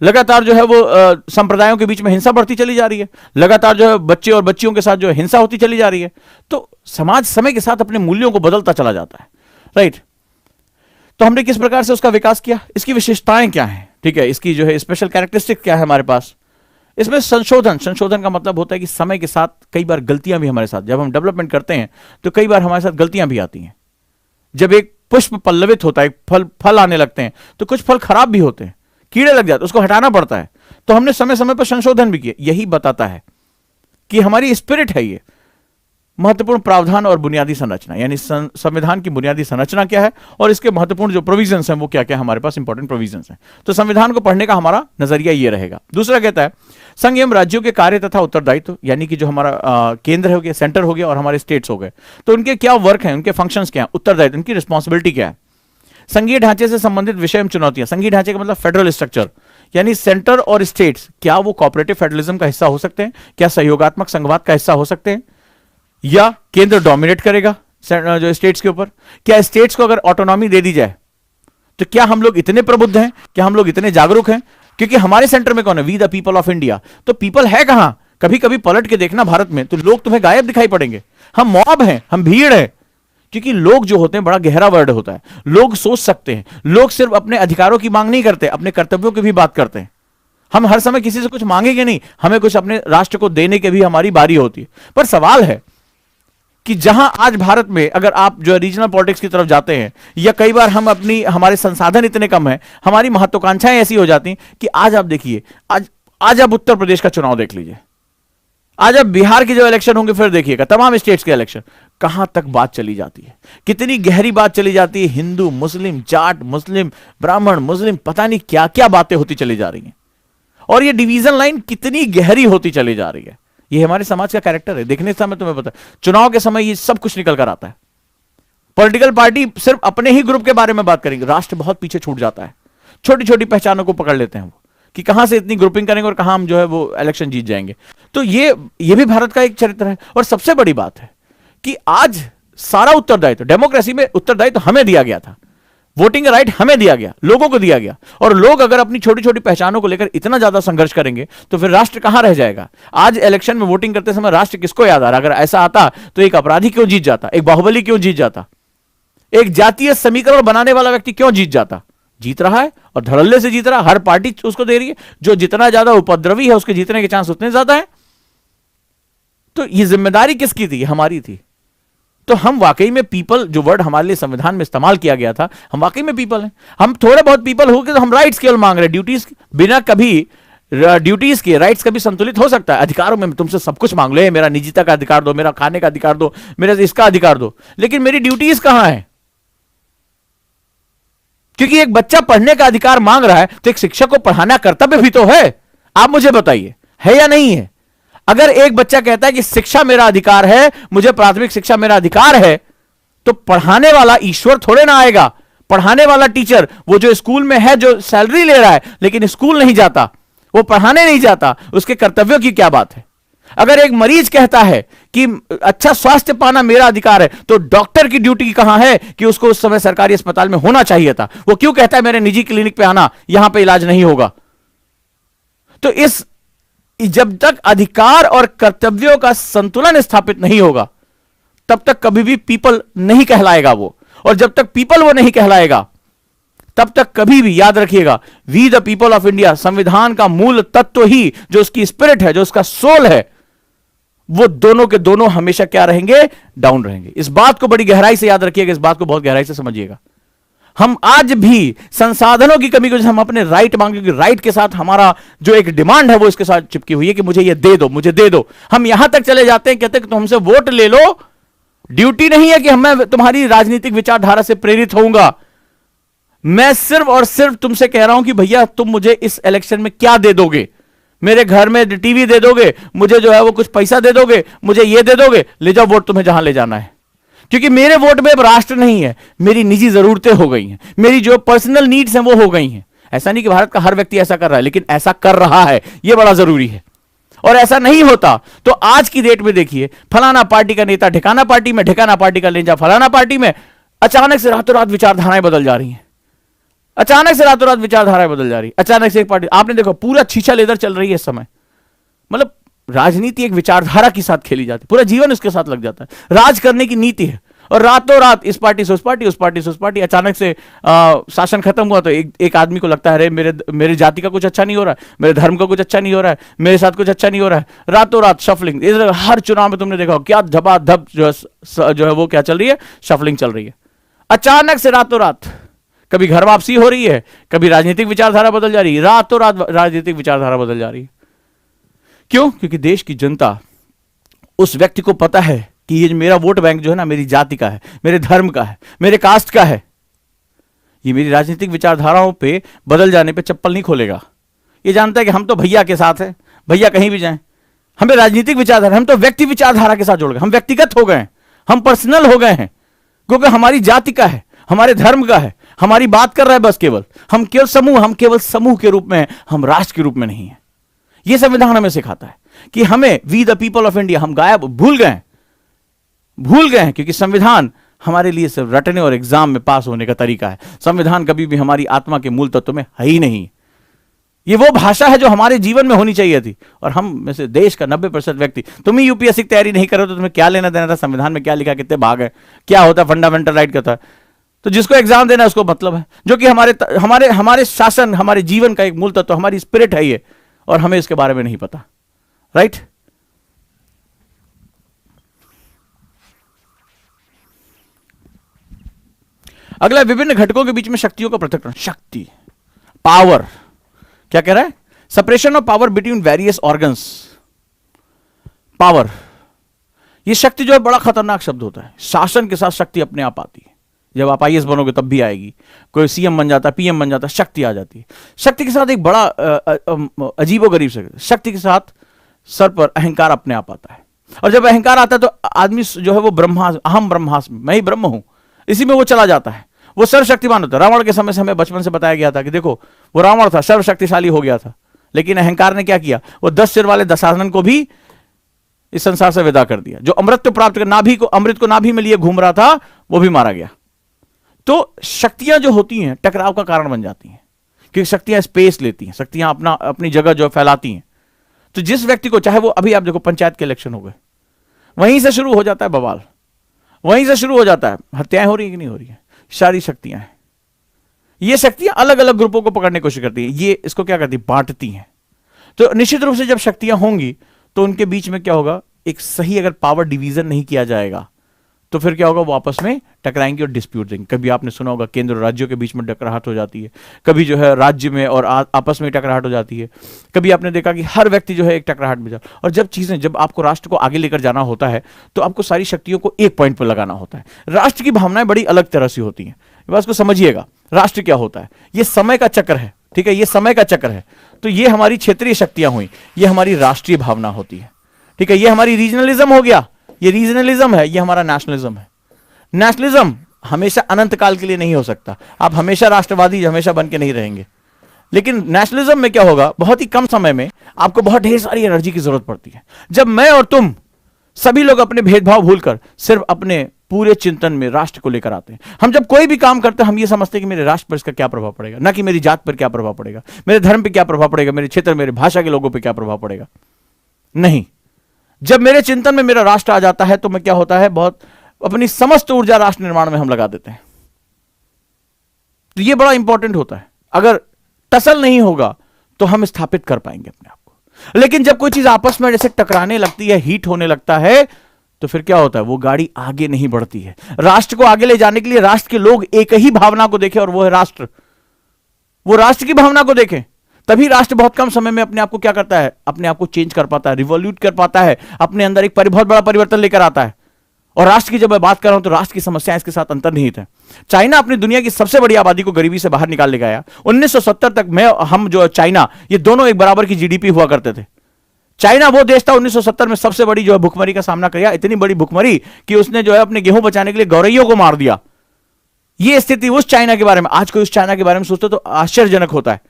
लगातार जो है वो संप्रदायों के बीच में हिंसा बढ़ती चली जा रही है। लगातार जो है बच्चे और बच्चियों के साथ जो हिंसा होती चली जा रही है। तो समाज समय के साथ अपने मूल्यों को बदलता चला जाता है, राइट। तो हमने किस प्रकार से उसका विकास किया, इसकी विशेषताएं क्या हैं, ठीक है, इसकी जो है स्पेशल कैरेक्टरिस्टिक क्या है हमारे पास। इसमें संशोधन का मतलब होता है कि समय के साथ कई बार गलतियां भी हमारे साथ, जब हम डेवलपमेंट करते हैं तो कई बार हमारे साथ गलतियां भी आती हैं। जब एक पुष्प पल्लवित होता है, फल आने लगते हैं, तो कुछ फल खराब भी होते हैं, कीड़े लग जाते हैं, उसको हटाना पड़ता है। तो हमने समय समय पर संशोधन भी किए। यही बताता है कि हमारी स्पिरिट है ये महत्वपूर्ण प्रावधान और बुनियादी संरचना, यानी संविधान की बुनियादी संरचना क्या है और इसके महत्वपूर्ण जो प्रोविजंस हैं वो क्या क्या हमारे पास इंपॉर्टेंट प्रोविजंस हैं। तो संविधान को पढ़ने का हमारा नजरिया ये रहेगा। दूसरा कहता है संघ एवं राज्यों के कार्य तथा उत्तरदायित्व, यानी कि जो हमारा केंद्र हो गया, सेंटर हो गया और हमारे स्टेट्स हो गए, तो उनके क्या वर्क है, उनके फंक्शंस क्या है, उत्तरदायित्व, उनकी रिस्पॉन्सिबिलिटी क्या है। संघीय ढांचे से संबंधित विषय एवं चुनौतियां। संघीय ढांचे का मतलब फेडरल स्ट्रक्चर, यानी सेंटर और स्टेट्स क्या वो कोऑपरेटिव फेडरलिज्म का हिस्सा हो सकते हैं, क्या सहयोगात्मक संघवाद का हिस्सा हो सकते हैं, या केंद्र डोमिनेट करेगा जो स्टेट्स के ऊपर। क्या स्टेट्स को अगर ऑटोनॉमी दे दी जाए तो क्या हम लोग इतने प्रबुद्ध हैं, क्या हम लोग इतने जागरूक हैं? क्योंकि हमारे सेंटर में कौन है? We the people of India. तो पीपल है कहां? कभी कभी पलट के देखना भारत में तो लोग तुम्हें गायब दिखाई पड़ेंगे। हम मॉब हैं, हम भीड़ है। क्योंकि लोग जो होते हैं बड़ा गहरा वर्ड होता है। लोग सोच सकते हैं, लोग सिर्फ अपने अधिकारों की मांग नहीं करते, अपने कर्तव्यों की भी बात करते हैं। हम हर समय किसी से कुछ मांगेंगे नहीं, हमें कुछ अपने राष्ट्र को देने की भी हमारी बारी होती है। पर सवाल है कि जहां आज भारत में अगर आप जो रीजनल पॉलिटिक्स की तरफ जाते हैं, या कई बार हम हमारे संसाधन इतने कम हैं, हमारी महत्वाकांक्षाएं ऐसी हो जाती कि आज आप देखिए, आज आप उत्तर प्रदेश का चुनाव देख लीजिए, आज आप बिहार के जो इलेक्शन होंगे फिर देखिएगा, तमाम स्टेट्स के इलेक्शन, कहां तक बात चली जाती है, कितनी गहरी बात चली जाती है, हिंदू मुस्लिम, जाट मुस्लिम, ब्राह्मण मुस्लिम, पता नहीं क्या क्या बातें होती चली जा रही हैं, और ये डिवीजन लाइन कितनी गहरी होती चली जा रही है। ये हमारे समाज का कैरेक्टर है। देखने समय तुम्हें पता है, चुनाव के समय ये सब कुछ निकल कर आता है। पॉलिटिकल पार्टी सिर्फ अपने ही ग्रुप के बारे में बात करेंगे, राष्ट्र बहुत पीछे छूट जाता है। छोटी छोटी पहचानों को पकड़ लेते हैं वो, कि कहां से इतनी ग्रुपिंग करेंगे और कहां हम जो है वो इलेक्शन जीत जाएंगे। तो ये भी भारत का एक चरित्र है। और सबसे बड़ी बात है कि आज सारा उत्तरदायित्व, डेमोक्रेसी में उत्तरदायित्व हमें दिया गया था, वोटिंग राइट हमें दिया गया, लोगों को दिया गया, और लोग अगर अपनी छोटी छोटी पहचानों को लेकर इतना ज्यादा संघर्ष करेंगे तो फिर राष्ट्र कहां रह जाएगा। आज इलेक्शन में वोटिंग करते समय राष्ट्र किसको याद आ रहा? अगर ऐसा आता तो एक अपराधी क्यों जीत जाता, एक बाहुबली क्यों जीत जाता, एक जातीय समीकरण बनाने वाला व्यक्ति क्यों जीत जाता? जीत रहा है और धड़ल्ले से जीत रहा, हर पार्टी उसको दे रही है। जो जितना ज्यादा उपद्रवी है उसके जीतने के चांस उतने ज्यादा है। तो ये जिम्मेदारी किसकी थी? हमारी थी। तो हम वाकई में पीपल, जो वर्ड हमारे लिए संविधान में इस्तेमाल किया गया था, हम वाकई में पीपल हैं। हम थोड़े बहुत पीपल हो के तो हम राइट्स केवल मांग रहे हैं, ड्यूटीज बिना कभी ड्यूटीज के राइट्स कभी संतुलित हो सकता है। अधिकारों में तुमसे सब कुछ मांग लो, मेरा निजता का अधिकार दो, मेरा खाने का अधिकार दो, मेरा इसका अधिकार दो, लेकिन मेरी ड्यूटीज कहां है? क्योंकि एक बच्चा पढ़ने का अधिकार मांग रहा है तो एक शिक्षक को पढ़ाना कर्तव्य भी तो है। आप मुझे बताइए, है या नहीं है? अगर एक बच्चा कहता है कि शिक्षा मेरा अधिकार है, मुझे प्राथमिक शिक्षा मेरा अधिकार है, तो पढ़ाने वाला ईश्वर थोड़े ना आएगा। पढ़ाने वाला टीचर, वो जो स्कूल में है, जो सैलरी ले रहा है लेकिन स्कूल नहीं जाता, वो पढ़ाने नहीं जाता, उसके कर्तव्यों की क्या बात है? अगर एक मरीज कहता है कि अच्छा स्वास्थ्य पाना मेरा अधिकार है, तो डॉक्टर की ड्यूटी कहां है कि उसको उस समय सरकारी अस्पताल में होना चाहिए था? वो क्यों कहता है मेरे निजी क्लिनिक पे आना, यहां पे इलाज नहीं होगा? तो जब तक अधिकार और कर्तव्यों का संतुलन स्थापित नहीं होगा, तब तक कभी भी पीपल नहीं कहलाएगा वो। और जब तक पीपल वो नहीं कहलाएगा, तब तक कभी भी याद रखिएगा, we the people of India, संविधान का मूल तत्व ही, जो उसकी स्पिरिट है, जो उसका सोल है, वो दोनों के दोनों हमेशा क्या रहेंगे? डाउन रहेंगे। इस बात को बड़ी गहराई से याद रखिएगा, इस बात को बहुत गहराई से समझिएगा। हम आज भी संसाधनों की कमी की वजह से हम अपने राइट मांगे, क्योंकि राइट के साथ हमारा जो एक डिमांड है वो इसके साथ चिपकी हुई है कि मुझे ये दे दो, मुझे दे दो। हम यहां तक चले जाते हैं, कहते हैं कि तुम हमसे वोट ले लो, ड्यूटी नहीं है कि मैं तुम्हारी राजनीतिक विचारधारा से प्रेरित होऊंगा, मैं सिर्फ और सिर्फ तुमसे कह रहा हूं कि भैया तुम मुझे इस इलेक्शन में क्या दे दोगे? मेरे घर में टीवी दे दोगे, मुझे जो है वो कुछ पैसा दे दोगे, मुझे ये दे दोगे, ले जाओ वोट, तुम्हें जहां ले जाना है। क्योंकि मेरे वोट में अब राष्ट्र नहीं है, मेरी निजी जरूरतें हो गई हैं, मेरी जो पर्सनल नीड्स हैं वो हो गई हैं। ऐसा नहीं कि भारत का हर व्यक्ति ऐसा कर रहा है, लेकिन ऐसा कर रहा है, यह बड़ा जरूरी है। और ऐसा नहीं होता तो आज की डेट में देखिए, फलाना पार्टी का नेता ढिकाना पार्टी में, ढिकाना पार्टी का नेता फलाना पार्टी में, अचानक से रातों रात विचारधाराएं बदल जा रही हैं, अचानक से रातों रात विचारधाराएं बदल जा रही, अचानक से एक पार्टी, आपने देखो पूरा छीछा लेदर चल रही है इस समय। मतलब राजनीति एक विचारधारा के साथ खेली जाती है, पूरा जीवन उसके साथ लग जाता है, राज करने की नीति है। और रातों रात इस पार्टी से उस पार्टी, उस पार्टी से उस पार्टी, अचानक से शासन खत्म हुआ तो एक आदमी को लगता है अरे मेरे जाति का कुछ अच्छा नहीं हो रहा है, मेरे धर्म का कुछ अच्छा नहीं हो रहा है, मेरे साथ कुछ अच्छा नहीं हो रहा है, रातों रात शफलिंग। हर चुनाव में तुमने देखा क्या धबाधब जो है वो क्या चल रही है, शफलिंग चल रही है। अचानक से रातों रात कभी घर वापसी हो रही है, कभी राजनीतिक विचारधारा बदल जा रही है, रातों रात राजनीतिक विचारधारा बदल जा रही है। क्यों? क्योंकि देश की जनता, उस व्यक्ति को पता है कि ये मेरा वोट बैंक जो है ना, मेरी जाति का है, मेरे धर्म का है, मेरे कास्ट का है, ये मेरी राजनीतिक विचारधाराओं पे बदल जाने पे चप्पल नहीं खोलेगा। ये जानता है कि हम तो भैया के साथ हैं, भैया कहीं भी जाएं, हमें राजनीतिक विचारधारा, हम तो व्यक्ति विचारधारा के साथ जुड़ गए, हम व्यक्तिगत हो गए, हम पर्सनल हो गए हैं, क्योंकि हमारी जाति का है, हमारे धर्म का है, हमारी बात कर रहा है बस केवल, हम केवल समूह के रूप में हैं, हम राष्ट्र के रूप में नहीं है। यह संविधान हमें सिखाता है कि हमें we the people of India, हम गायब भूल गए हैं, क्योंकि संविधान हमारे लिए सिर्फ रटने और एग्जाम में पास होने का तरीका है। संविधान कभी भी हमारी आत्मा के मूल तत्व में है ही नहीं। ये वो भाषा है जो हमारे जीवन में होनी चाहिए थी। और हम में से देश का 90% व्यक्ति, तुम ही यूपीएससी की तैयारी नहीं करो तो तुम्हें क्या लेना देना था संविधान में क्या लिखा, कितने भाग है, क्या होता है, फंडामेंटल राइट का था। तो जिसको एग्जाम देना है उसको मतलब है, जो कि हमारे शासन, हमारे जीवन का एक मूल तत्व, हमारी स्पिरिट है ये, और हमें इसके बारे में नहीं पता। राइट? अगला, विभिन्न घटकों के बीच में शक्तियों का पृथक्करण। शक्ति, पावर, क्या कह रहा है? Separation of power between various organs. Power, ये शक्ति जो है बड़ा खतरनाक शब्द होता है। शासन के साथ शक्ति अपने आप आती है। जब आप आईएएस बनोगे तब भी आएगी, कोई सीएम बन जाता है, पीएम बन जाता है, शक्ति आ जाती है। शक्ति के साथ एक बड़ा अजीबोगरीब से, शक्ति के साथ सर पर अहंकार अपने आप आता है। और जब अहंकार आता है तो आदमी जो है वो ब्रह्मास्म, अहम ब्रह्मास्म, मैं ही ब्रह्म हूं, इसी में वो चला जाता है। वो सर्वशक्तिमान होता है। रावण के समय से हमें बचपन से बताया गया था कि देखो, वो रावण था, सर्वशक्तिशाली हो गया था, लेकिन अहंकार ने क्या किया? वो 10 सिर वाले दशानन को भी इस संसार से विदा कर दिया। जो अमृत प्राप्त कर नाभि को, अमृत को नाभि में लिए घूम रहा था, वो भी मारा गया। तो शक्तियां जो होती हैं टकराव का कारण बन जाती हैं, क्योंकि शक्तियां स्पेस लेती हैं, शक्तियां अपनी जगह जो फैलाती हैं। तो जिस व्यक्ति को, चाहे वो अभी आप देखो पंचायत के इलेक्शन हो गए, वहीं से शुरू हो जाता है बवाल, वहीं से शुरू हो जाता है। हत्याएं हो रही है कि नहीं हो रही है? सारी शक्तियां हैं। ये शक्तियां अलग अलग ग्रुपों को पकड़ने की कोशिश करती हैं। ये इसको क्या करती है? बांटती हैं। तो निश्चित रूप से जब शक्तियां होंगी तो उनके बीच में क्या होगा? एक सही अगर पावर डिवीजन नहीं किया जाएगा तो फिर क्या होगा? वो आपस में टकराएंगे और डिस्प्यूट देंगे। कभी आपने सुना होगा केंद्र और राज्यों के बीच में टकराहट हो जाती है, कभी जो है राज्य में और आपस में टकराहट हो जाती है, कभी आपने देखा कि हर व्यक्ति जो है एक टकराहट में जाता। और जब आपको राष्ट्र को आगे लेकर जाना होता है तो आपको सारी शक्तियों को एक पॉइंट पर लगाना होता है। राष्ट्र की भावनाएं बड़ी अलग तरह से होती हैं, बस को समझिएगा। राष्ट्र क्या होता है? ये समय का चक्र है, ठीक है? ये समय का चक्र है। तो ये हमारी क्षेत्रीय शक्तियां हुई, ये हमारी राष्ट्रीय भावना होती है, ठीक है? ये हमारी रीजनलिज्म हो गया, ये रीजनलिज्म है, ये हमारा नेशनलिज्म है। नेशनलिज्म हमेशा अनंत काल के लिए नहीं हो सकता। आप हमेशा राष्ट्रवादी हमेशा बन के नहीं रहेंगे। लेकिन नेशनलिज्म में क्या होगा? बहुत ही कम समय में आपको बहुत ढेर सारी एनर्जी की जरूरत पड़ती है। जब मैं और तुम सभी लोग अपने भेदभाव भूलकर सिर्फ अपने पूरे चिंतन में राष्ट्र को लेकर आते हैं। हम जब कोई भी काम करते हैं हम ये समझते हैं कि मेरे राष्ट्र पर इसका क्या प्रभाव पड़ेगा, ना कि मेरी जात पर क्या प्रभाव पड़ेगा, मेरे धर्म पर क्या प्रभाव पड़ेगा, मेरे क्षेत्र, मेरे भाषा के लोगों पर क्या प्रभाव पड़ेगा। नहीं, जब मेरे चिंतन में मेरा राष्ट्र आ जाता है तो मैं क्या होता है? बहुत अपनी समस्त ऊर्जा राष्ट्र निर्माण में हम लगा देते हैं। तो यह बड़ा इंपॉर्टेंट होता है। अगर टसल नहीं होगा तो हम स्थापित कर पाएंगे अपने आप को। लेकिन जब कोई चीज आपस में जैसे टकराने लगती है, हीट होने लगता है, तो फिर क्या होता है? वो गाड़ी आगे नहीं बढ़ती है। राष्ट्र को आगे ले जाने के लिए राष्ट्र के लोग एक ही भावना को देखें और वो है राष्ट्र। वो राष्ट्र की भावना को देखें, तभी राष्ट्र बहुत कम समय में अपने आप को क्या करता है? अपने आप को चेंज कर पाता है, रिवॉल्यूट कर पाता है, अपने अंदर एक बहुत बड़ा परिवर्तन लेकर आता है। और राष्ट्र की जब मैं बात कर रहा हूं तो राष्ट्र की समस्याएं इसके साथ अंतर्निहित है। चाइना अपनी दुनिया की सबसे बड़ी आबादी को गरीबी से बाहर निकाल ले गया। 1970 तक हम जो चाइना, ये दोनों एक बराबर की जीडीपी हुआ करते थे। चाइना वो देश था 1970 में सबसे बड़ी जो है भुखमरी का सामना किया। इतनी बड़ी भुखमरी कि उसने जो है अपने गेहूं बचाने के लिए गौरैयों को मार दिया। ये स्थिति उस चाइना के बारे में। आज कोई उस चाइना के बारे में सोचते तो आश्चर्यजनक होता है।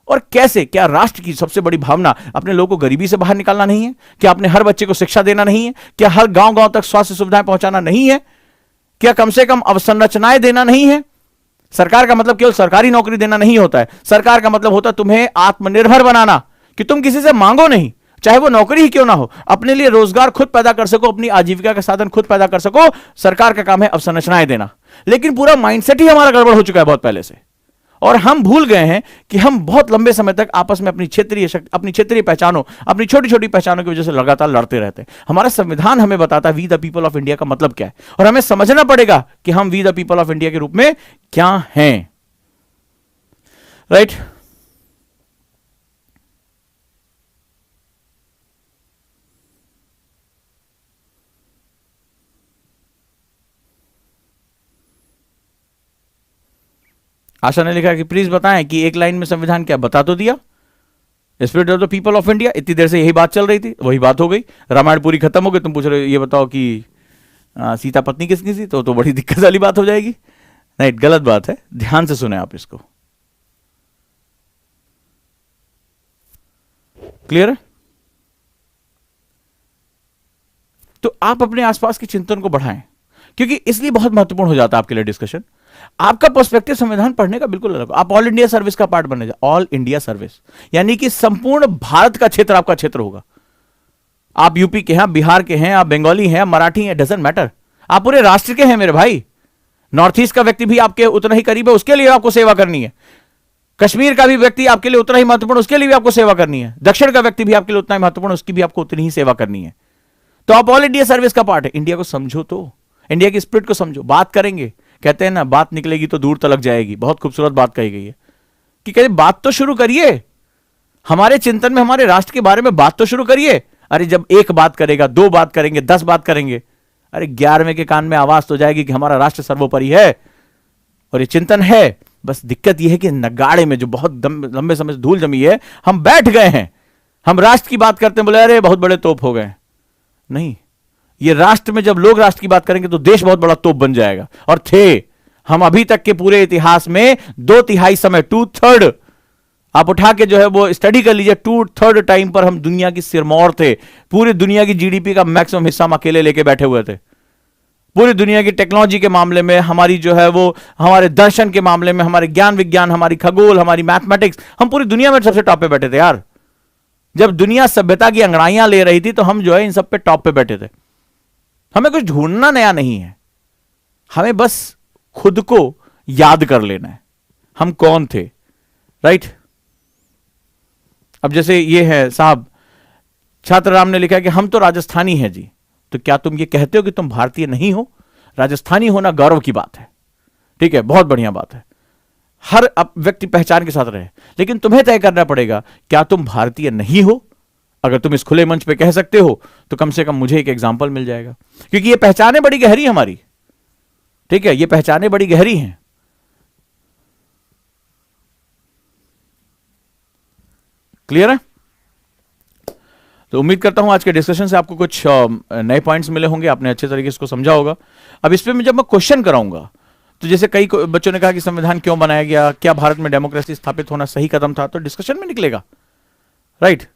और कैसे? क्या राष्ट्र की सबसे बड़ी भावना अपने लोगों को गरीबी से बाहर निकालना नहीं है? क्या अपने हर बच्चे को शिक्षा देना नहीं है? क्या हर गांव गांव तक स्वास्थ्य सुविधाएं पहुंचाना नहीं है? क्या कम से कम अवसंरचनाएं देना नहीं है? सरकार का मतलब केवल सरकारी नौकरी देना नहीं होता है। सरकार का मतलब होता है तुम्हें आत्मनिर्भर बनाना, कि तुम किसी से मांगो नहीं, चाहे वो नौकरी ही क्यों ना हो, अपने लिए रोजगार खुद पैदा कर सको, अपनी आजीविका का साधन खुद पैदा कर सको। सरकार का काम है अवसंरचनाएं देना। लेकिन पूरा माइंडसेट ही हमारा गड़बड़ हो चुका है बहुत पहले से, और हम भूल गए हैं कि हम बहुत लंबे समय तक आपस में अपनी क्षेत्रीय पहचानों, अपनी छोटी छोटी पहचानों की वजह से लगातार लड़ते रहते हैं। हमारा संविधान हमें बताता है we the people of India का मतलब क्या है, और हमें समझना पड़ेगा कि हम we the people of India के रूप में क्या हैं। राइट? आशा ने लिखा कि प्लीज बताएं कि एक लाइन में संविधान क्या? बता तो दिया, spirit of the people of India. इतनी देर से यही बात चल रही थी, वही बात हो गई। रामायण पूरी खत्म हो गई, तुम पूछ रहे हो ये बताओ कि सीता पत्नी किसकी थी, तो बड़ी दिक्कत वाली बात हो जाएगी। नहीं, गलत बात है, ध्यान से सुने आप इसको। क्लियर है? तो आप अपने आसपास के चिंतन को बढ़ाएं, क्योंकि इसलिए बहुत महत्वपूर्ण हो जाता है आपके लिए डिस्कशन। आपका पर्सपेक्टिव संविधान पढ़ने का बिल्कुल अलग। आप ऑल इंडिया सर्विस का पार्ट बने, ऑल इंडिया सर्विस यानी कि संपूर्ण भारत का क्षेत्र आपका क्षेत्र होगा। आप यूपी के हैं, आप बिहार के हैं, आप बंगाली हैं, मराठी हैं, डजंट मैटर, आप पूरे राष्ट्र के हैं मेरे भाई। नॉर्थ ईस्ट का व्यक्ति भी आपके उतना ही करीब है, उसके लिए आपको सेवा करनी है। कश्मीर का भी व्यक्ति आपके लिए उतना ही महत्वपूर्ण, उसके लिए भी आपको सेवा करनी है। दक्षिण का व्यक्ति भी आपके लिए उतना ही महत्वपूर्ण, उसकी भी आपको उतनी ही सेवा करनी है। तो आप ऑल इंडिया सर्विस का पार्ट है। इंडिया को समझो, तो इंडिया की स्पिरिट को समझो। बात करेंगे, कहते हैं ना, बात निकलेगी तो दूर तलक जाएगी। बहुत खूबसूरत बात कही गई है कि कहते बात तो शुरू करिए, हमारे चिंतन में हमारे राष्ट्र के बारे में बात तो शुरू करिए। अरे जब एक बात करेगा, 2 बात करेंगे, 10 बात करेंगे, अरे 11वें के कान में आवाज तो जाएगी कि हमारा राष्ट्र सर्वोपरि है और ये चिंतन है। बस दिक्कत यह है कि नगाड़े में जो बहुत लंबे समय से धूल जमी है, हम बैठ गए हैं। हम राष्ट्र की बात करते हैं, बोले अरे बहुत बड़े तोप हो गए। नहीं, ये राष्ट्र में जब लोग राष्ट्र की बात करेंगे तो देश बहुत बड़ा तोप बन जाएगा। और थे हम अभी तक के पूरे इतिहास में 2/3 समय, 2/3 आप उठा के जो है वो स्टडी कर लीजिए, 2/3 टाइम पर हम दुनिया की सिरमौर थे। पूरी दुनिया की जीडीपी का मैक्सिमम हिस्सा हम अकेले लेके बैठे हुए थे। पूरी दुनिया की टेक्नोलॉजी के मामले में, हमारी जो है वो, हमारे दर्शन के मामले में, हमारे ज्ञान विज्ञान, हमारी खगोल, हमारी मैथमेटिक्स, हम पूरी दुनिया में सबसे टॉप पे बैठे थे यार। जब दुनिया सभ्यता की अंगड़ाइयां ले रही थी तो हम जो है इन सब पे टॉप पे बैठे थे। हमें कुछ ढूंढना नया नहीं है, हमें बस खुद को याद कर लेना है हम कौन थे। राइट। अब जैसे ये है साहब, छात्र राम ने लिखा कि हम तो राजस्थानी हैं जी। तो क्या तुम ये कहते हो कि तुम भारतीय नहीं हो? राजस्थानी होना गौरव की बात है, ठीक है, बहुत बढ़िया बात है। हर व्यक्ति पहचान के साथ रहे, लेकिन तुम्हें तय करना पड़ेगा क्या तुम भारतीय नहीं हो। अगर तुम इस खुले मंच पे कह सकते हो तो कम से कम मुझे एक एग्जाम्पल मिल जाएगा, क्योंकि ये पहचाने बड़ी गहरी हमारी, ठीक है, ये पहचाने बड़ी गहरी हैं। क्लियर है? तो उम्मीद करता हूं आज के डिस्कशन से आपको कुछ नए पॉइंट्स मिले होंगे, आपने अच्छे तरीके से इसको समझा होगा। अब इस पे मैं जब मैं क्वेश्चन कराऊंगा तो जैसे कई बच्चों ने कहा कि संविधान क्यों बनाया गया, क्या भारत में डेमोक्रेसी स्थापित होना सही कदम था, तो डिस्कशन में निकलेगा। राइट,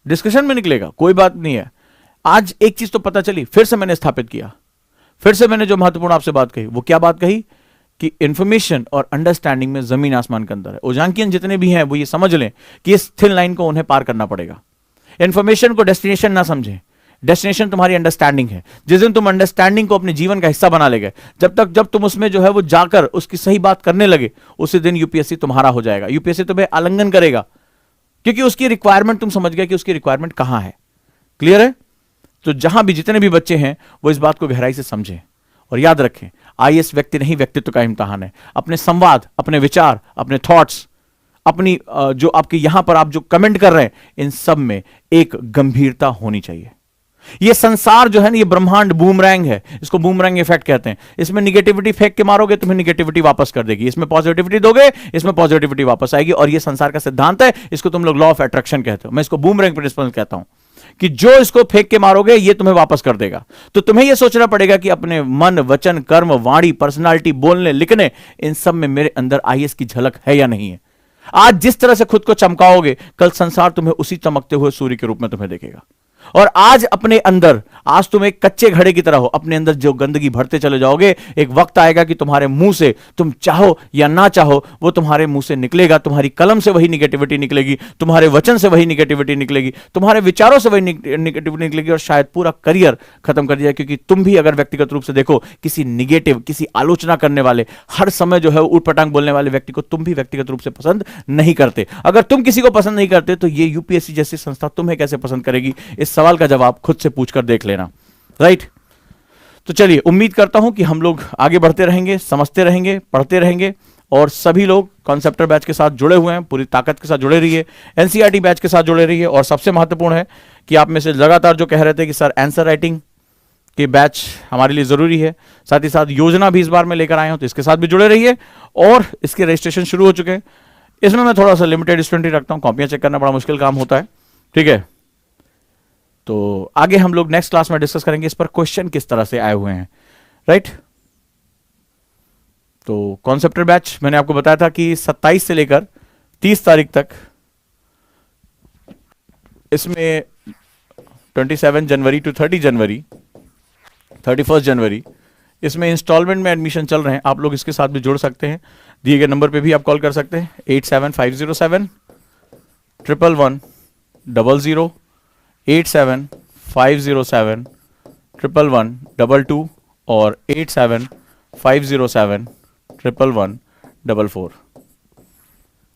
डिस्कशन में निकलेगा, कोई बात नहीं है। आज एक चीज तो पता चली, फिर से मैंने स्थापित किया, फिर से मैंने जो महत्वपूर्ण आपसे बात कही, वो क्या बात कही कि इंफॉर्मेशन और अंडरस्टैंडिंग में जमीन आसमान का अंतर है। ओजांकियन जितने भी हैं वो ये समझ लें कि इस थिन लाइन को उन्हें पार करना पड़ेगा। इंफॉर्मेशन को डेस्टिनेशन ना समझें, डेस्टिनेशन तुम्हारी अंडरस्टैंडिंग है। जिस दिन तुम अंडरस्टैंडिंग को अपने जीवन का हिस्सा बना लेगे, जब तुम उसमें जो है वो जाकर उसकी सही बात करने लगे, उसी दिन यूपीएससी तुम्हारा हो जाएगा। यूपीएससी तुम्हें आलिंगन करेगा, क्योंकि उसकी रिक्वायरमेंट तुम समझ गए कि उसकी रिक्वायरमेंट कहां है। क्लियर है? तो जहां भी जितने भी बच्चे हैं वो इस बात को गहराई से समझें और याद रखें, आईएएस व्यक्ति नहीं, व्यक्तित्व का इम्तिहान है। अपने संवाद, अपने विचार, अपने थॉट्स, अपनी जो आपके यहां पर आप जो कमेंट कर रहे हैं, इन सब में एक गंभीरता होनी चाहिए। ये संसार जो है ना, ये ब्रह्मांड बूमरैंग है, इसको बूमरैंग इफेक्ट कहते हैं। इसमें निगेटिविटी फेंक के मारोगे, तुम्हें निगेटिविटी वापस कर देगी। इसमें पॉजिटिविटी दोगे, इसमें पॉजिटिविटी वापस आएगी। और ये संसार का सिद्धांत है, इसको तुम लोग लॉ ऑफ अट्रैक्शन कहते हो, मैं इसको बूमरैंग प्रिंसिपल कहता हूं, कि जो इसको फेंक के मारोगे ये तुम्हें वापस कर देगा। तो तुम्हें यह सोचना पड़ेगा कि अपने मन, वचन, कर्म, वाणी, पर्सनालिटी, बोलने, लिखने, इन सब में मेरे अंदर आईएएस की झलक है या नहीं है। आज जिस तरह से खुद को चमकाओगे, कल संसार तुम्हें उसी चमकते हुए सूर्य के रूप में तुम्हें देखेगा। और आज अपने अंदर, आज तुम एक कच्चे घड़े की तरह हो, अपने अंदर जो गंदगी भरते चले जाओगे, एक वक्त आएगा कि तुम्हारे मुंह से, तुम चाहो या ना चाहो, वो तुम्हारे मुंह से निकलेगा। तुम्हारी कलम से वही निगेटिविटी निकलेगी, तुम्हारे वचन से वही निगेटिविटी निकलेगी, तुम्हारे विचारों से वही निगेटिविटी निकलेगी, और शायद पूरा करियर खत्म कर दिया। क्योंकि तुम भी अगर व्यक्तिगत रूप से देखो, किसी निगेटिव, किसी आलोचना करने वाले, हर समय जो है ऊटपटांग बोलने वाले व्यक्ति को तुम भी व्यक्तिगत रूप से पसंद नहीं करते। अगर तुम किसी को पसंद नहीं करते तो ये यूपीएससी जैसी संस्था तुम्हें कैसे पसंद करेगी? इस सवाल का जवाब खुद से पूछकर देख लेना। राइट? तो चलिए, उम्मीद करता हूं कि हम लोग आगे बढ़ते रहेंगे, समझते रहेंगे, पढ़ते रहेंगे, और सभी लोग कॉन्सेप्टर बैच के साथ जुड़े हुए हैं, पूरी ताकत के साथ जुड़े रहिए, एनसीईआरटी बैच के साथ जुड़े रहिए। और सबसे महत्वपूर्ण है कि आप में से लगातार जो कह रहे थे कि सर आंसर राइटिंग के बैच हमारे लिए जरूरी है, साथ ही साथ योजना भी इस बार में लेकर आए हूं, तो इसके साथ भी जुड़े रहिए। और इसके रजिस्ट्रेशन शुरू हो चुके हैं। इसमें मैं थोड़ा सा लिमिटेड स्टूडेंट ही रखता हूं, कॉपियां चेक करना बड़ा मुश्किल काम होता है, ठीक है। तो आगे हम लोग नेक्स्ट क्लास में डिस्कस करेंगे इस पर क्वेश्चन किस तरह से आए हुए हैं। राइट? तो कॉन्सेप्टर बैच मैंने आपको बताया था कि 27 से लेकर 30 तारीख तक, इसमें 27 जनवरी टू 30 जनवरी, 31 जनवरी, इसमें इंस्टॉलमेंट में एडमिशन चल रहे हैं। आप लोग इसके साथ भी जुड़ सकते हैं, दिए गए नंबर पे भी आप कॉल कर सकते हैं, 87507 111 00, 87507 111 22 और 87507 111 44।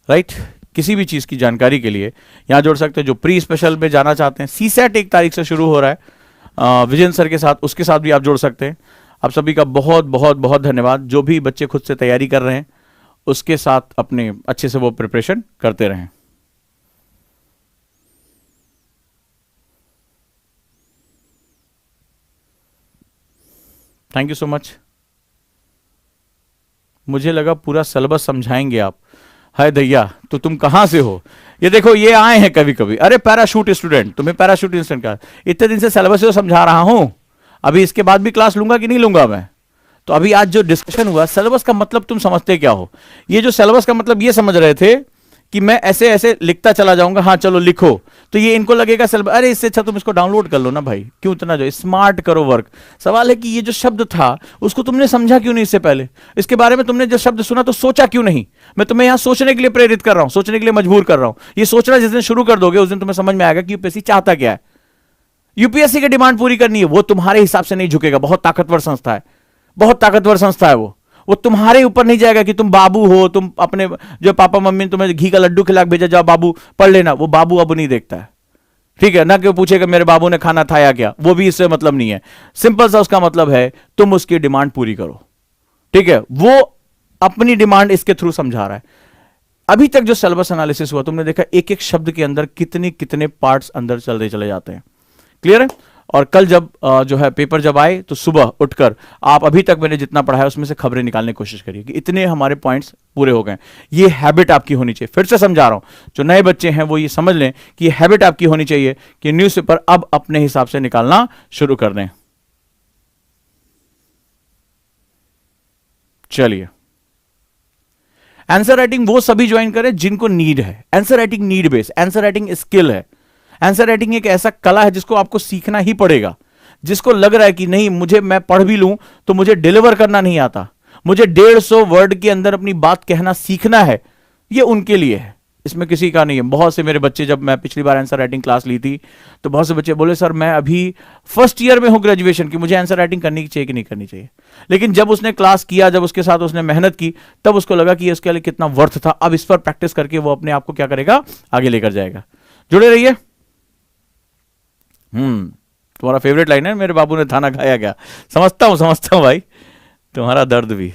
राइट? किसी भी चीज की जानकारी के लिए यहां जोड़ सकते हैं। जो प्री स्पेशल में जाना चाहते हैं, सीसेट 1 तारीख से शुरू हो रहा है विजयन सर के साथ, उसके साथ भी आप जुड़ सकते हैं। आप सभी का बहुत बहुत बहुत धन्यवाद। जो भी बच्चे खुद से तैयारी कर रहे हैं उसके साथ अपने अच्छे से वो प्रिपरेशन करते रहें। Thank you so much. मुझे लगा पूरा सिलेबस समझाएंगे आप। हाय दैया, तो तुम कहां से हो? ये देखो, ये आए हैं कभी कभी, अरे पैराशूट स्टूडेंट, तुम्हें पैराशूट इंस्टेंट का इतने दिन से सिलेबस तो समझा रहा हूं, अभी इसके बाद भी क्लास लूंगा कि नहीं लूंगा मैं? तो अभी आज जो डिस्कशन हुआ, सिलेबस का मतलब तुम समझते क्या हो? ये जो सिलेबस का मतलब ये समझ रहे थे कि मैं ऐसे ऐसे लिखता चला जाऊंगा, हाँ चलो लिखो, तो ये इनको लगेगा सिलेबस। अरे इससे अच्छा तुम इसको डाउनलोड कर लो ना भाई, क्यों इतना जो स्मार्ट करो वर्क। सवाल है कि ये जो शब्द था उसको तुमने समझा क्यों नहीं इससे पहले? इसके बारे में तुमने जब शब्द सुना तो सोचा क्यों नहीं? मैं तुम्हें यहां सोचने के लिए प्रेरित कर रहा हूं, सोचने के लिए मजबूर कर रहा हूं। ये सोचना जिस दिन शुरू कर दोगे उस दिन तुम्हें समझ में आएगा कि यूपीएससी चाहता क्या है। यूपीएससी की डिमांड पूरी करनी है, वो तुम्हारे हिसाब से नहीं झुकेगा। बहुत ताकतवर संस्था है, बहुत ताकतवर संस्था है वो तुम्हारे ऊपर नहीं जाएगा कि तुम बाबू हो, तुम अपने जो पापा मम्मी ने तुम्हें घी का लड्डू खिला के भेजा, जाओ बाबू पढ़ लेना, वो बाबू अब नहीं देखता है। ठीक है ना, कि वो पूछेगा मेरे बाबू ने खाना खाया क्या, वो भी इससे मतलब नहीं है। सिंपल सा उसका मतलब है तुम उसकी डिमांड पूरी करो। ठीक है, वो अपनी डिमांड इसके थ्रू समझा रहा है। अभी तक जो सिलेबस एनालिसिस हुआ तुमने देखा एक एक शब्द के अंदर कितने कितने पार्ट्स अंदर चलते चले जाते हैं। क्लियर है? और कल जब जो है पेपर जब आए तो सुबह उठकर आप अभी तक मैंने जितना पढ़ा है उसमें से खबरें निकालने की कोशिश करिए कि इतने हमारे पॉइंट्स पूरे हो गए। ये हैबिट आपकी होनी चाहिए। फिर से समझा रहा हूं, जो नए बच्चे हैं वो ये समझ लें कि ये हैबिट आपकी होनी चाहिए कि न्यूज़पेपर अब अपने हिसाब से निकालना शुरू कर दें। चलिए, आंसर राइटिंग वो सभी ज्वाइन करें जिनको नीड है। Answer writing need based, answer writing skill है। आंसर राइटिंग एक ऐसा कला है जिसको आपको सीखना ही पड़ेगा। जिसको लग रहा है कि नहीं मुझे, मैं पढ़ भी लूं तो मुझे डिलीवर करना नहीं आता, मुझे 150 वर्ड के अंदर अपनी बात कहना सीखना है, ये उनके लिए है, इसमें किसी का नहीं है। बहुत से मेरे बच्चे, जब मैं पिछली बार आंसर राइटिंग क्लास ली थी तो बहुत से बच्चे बोले सर मैं अभी फर्स्ट ईयर में हूं ग्रेजुएशन की, मुझे आंसर राइटिंग करनी चाहिए कि नहीं करनी चाहिए। लेकिन जब उसने क्लास किया, जब उसके साथ उसने मेहनत की, तब उसको लगा कि इसके लिए कितना वर्थ था। अब इस पर प्रैक्टिस करके वो अपने आप को क्या करेगा, आगे लेकर जाएगा। जुड़े रहिए। तुम्हारा फेवरेट लाइन है, मेरे बाबू ने खाना खाया क्या। समझता हूं भाई तुम्हारा दर्द भी।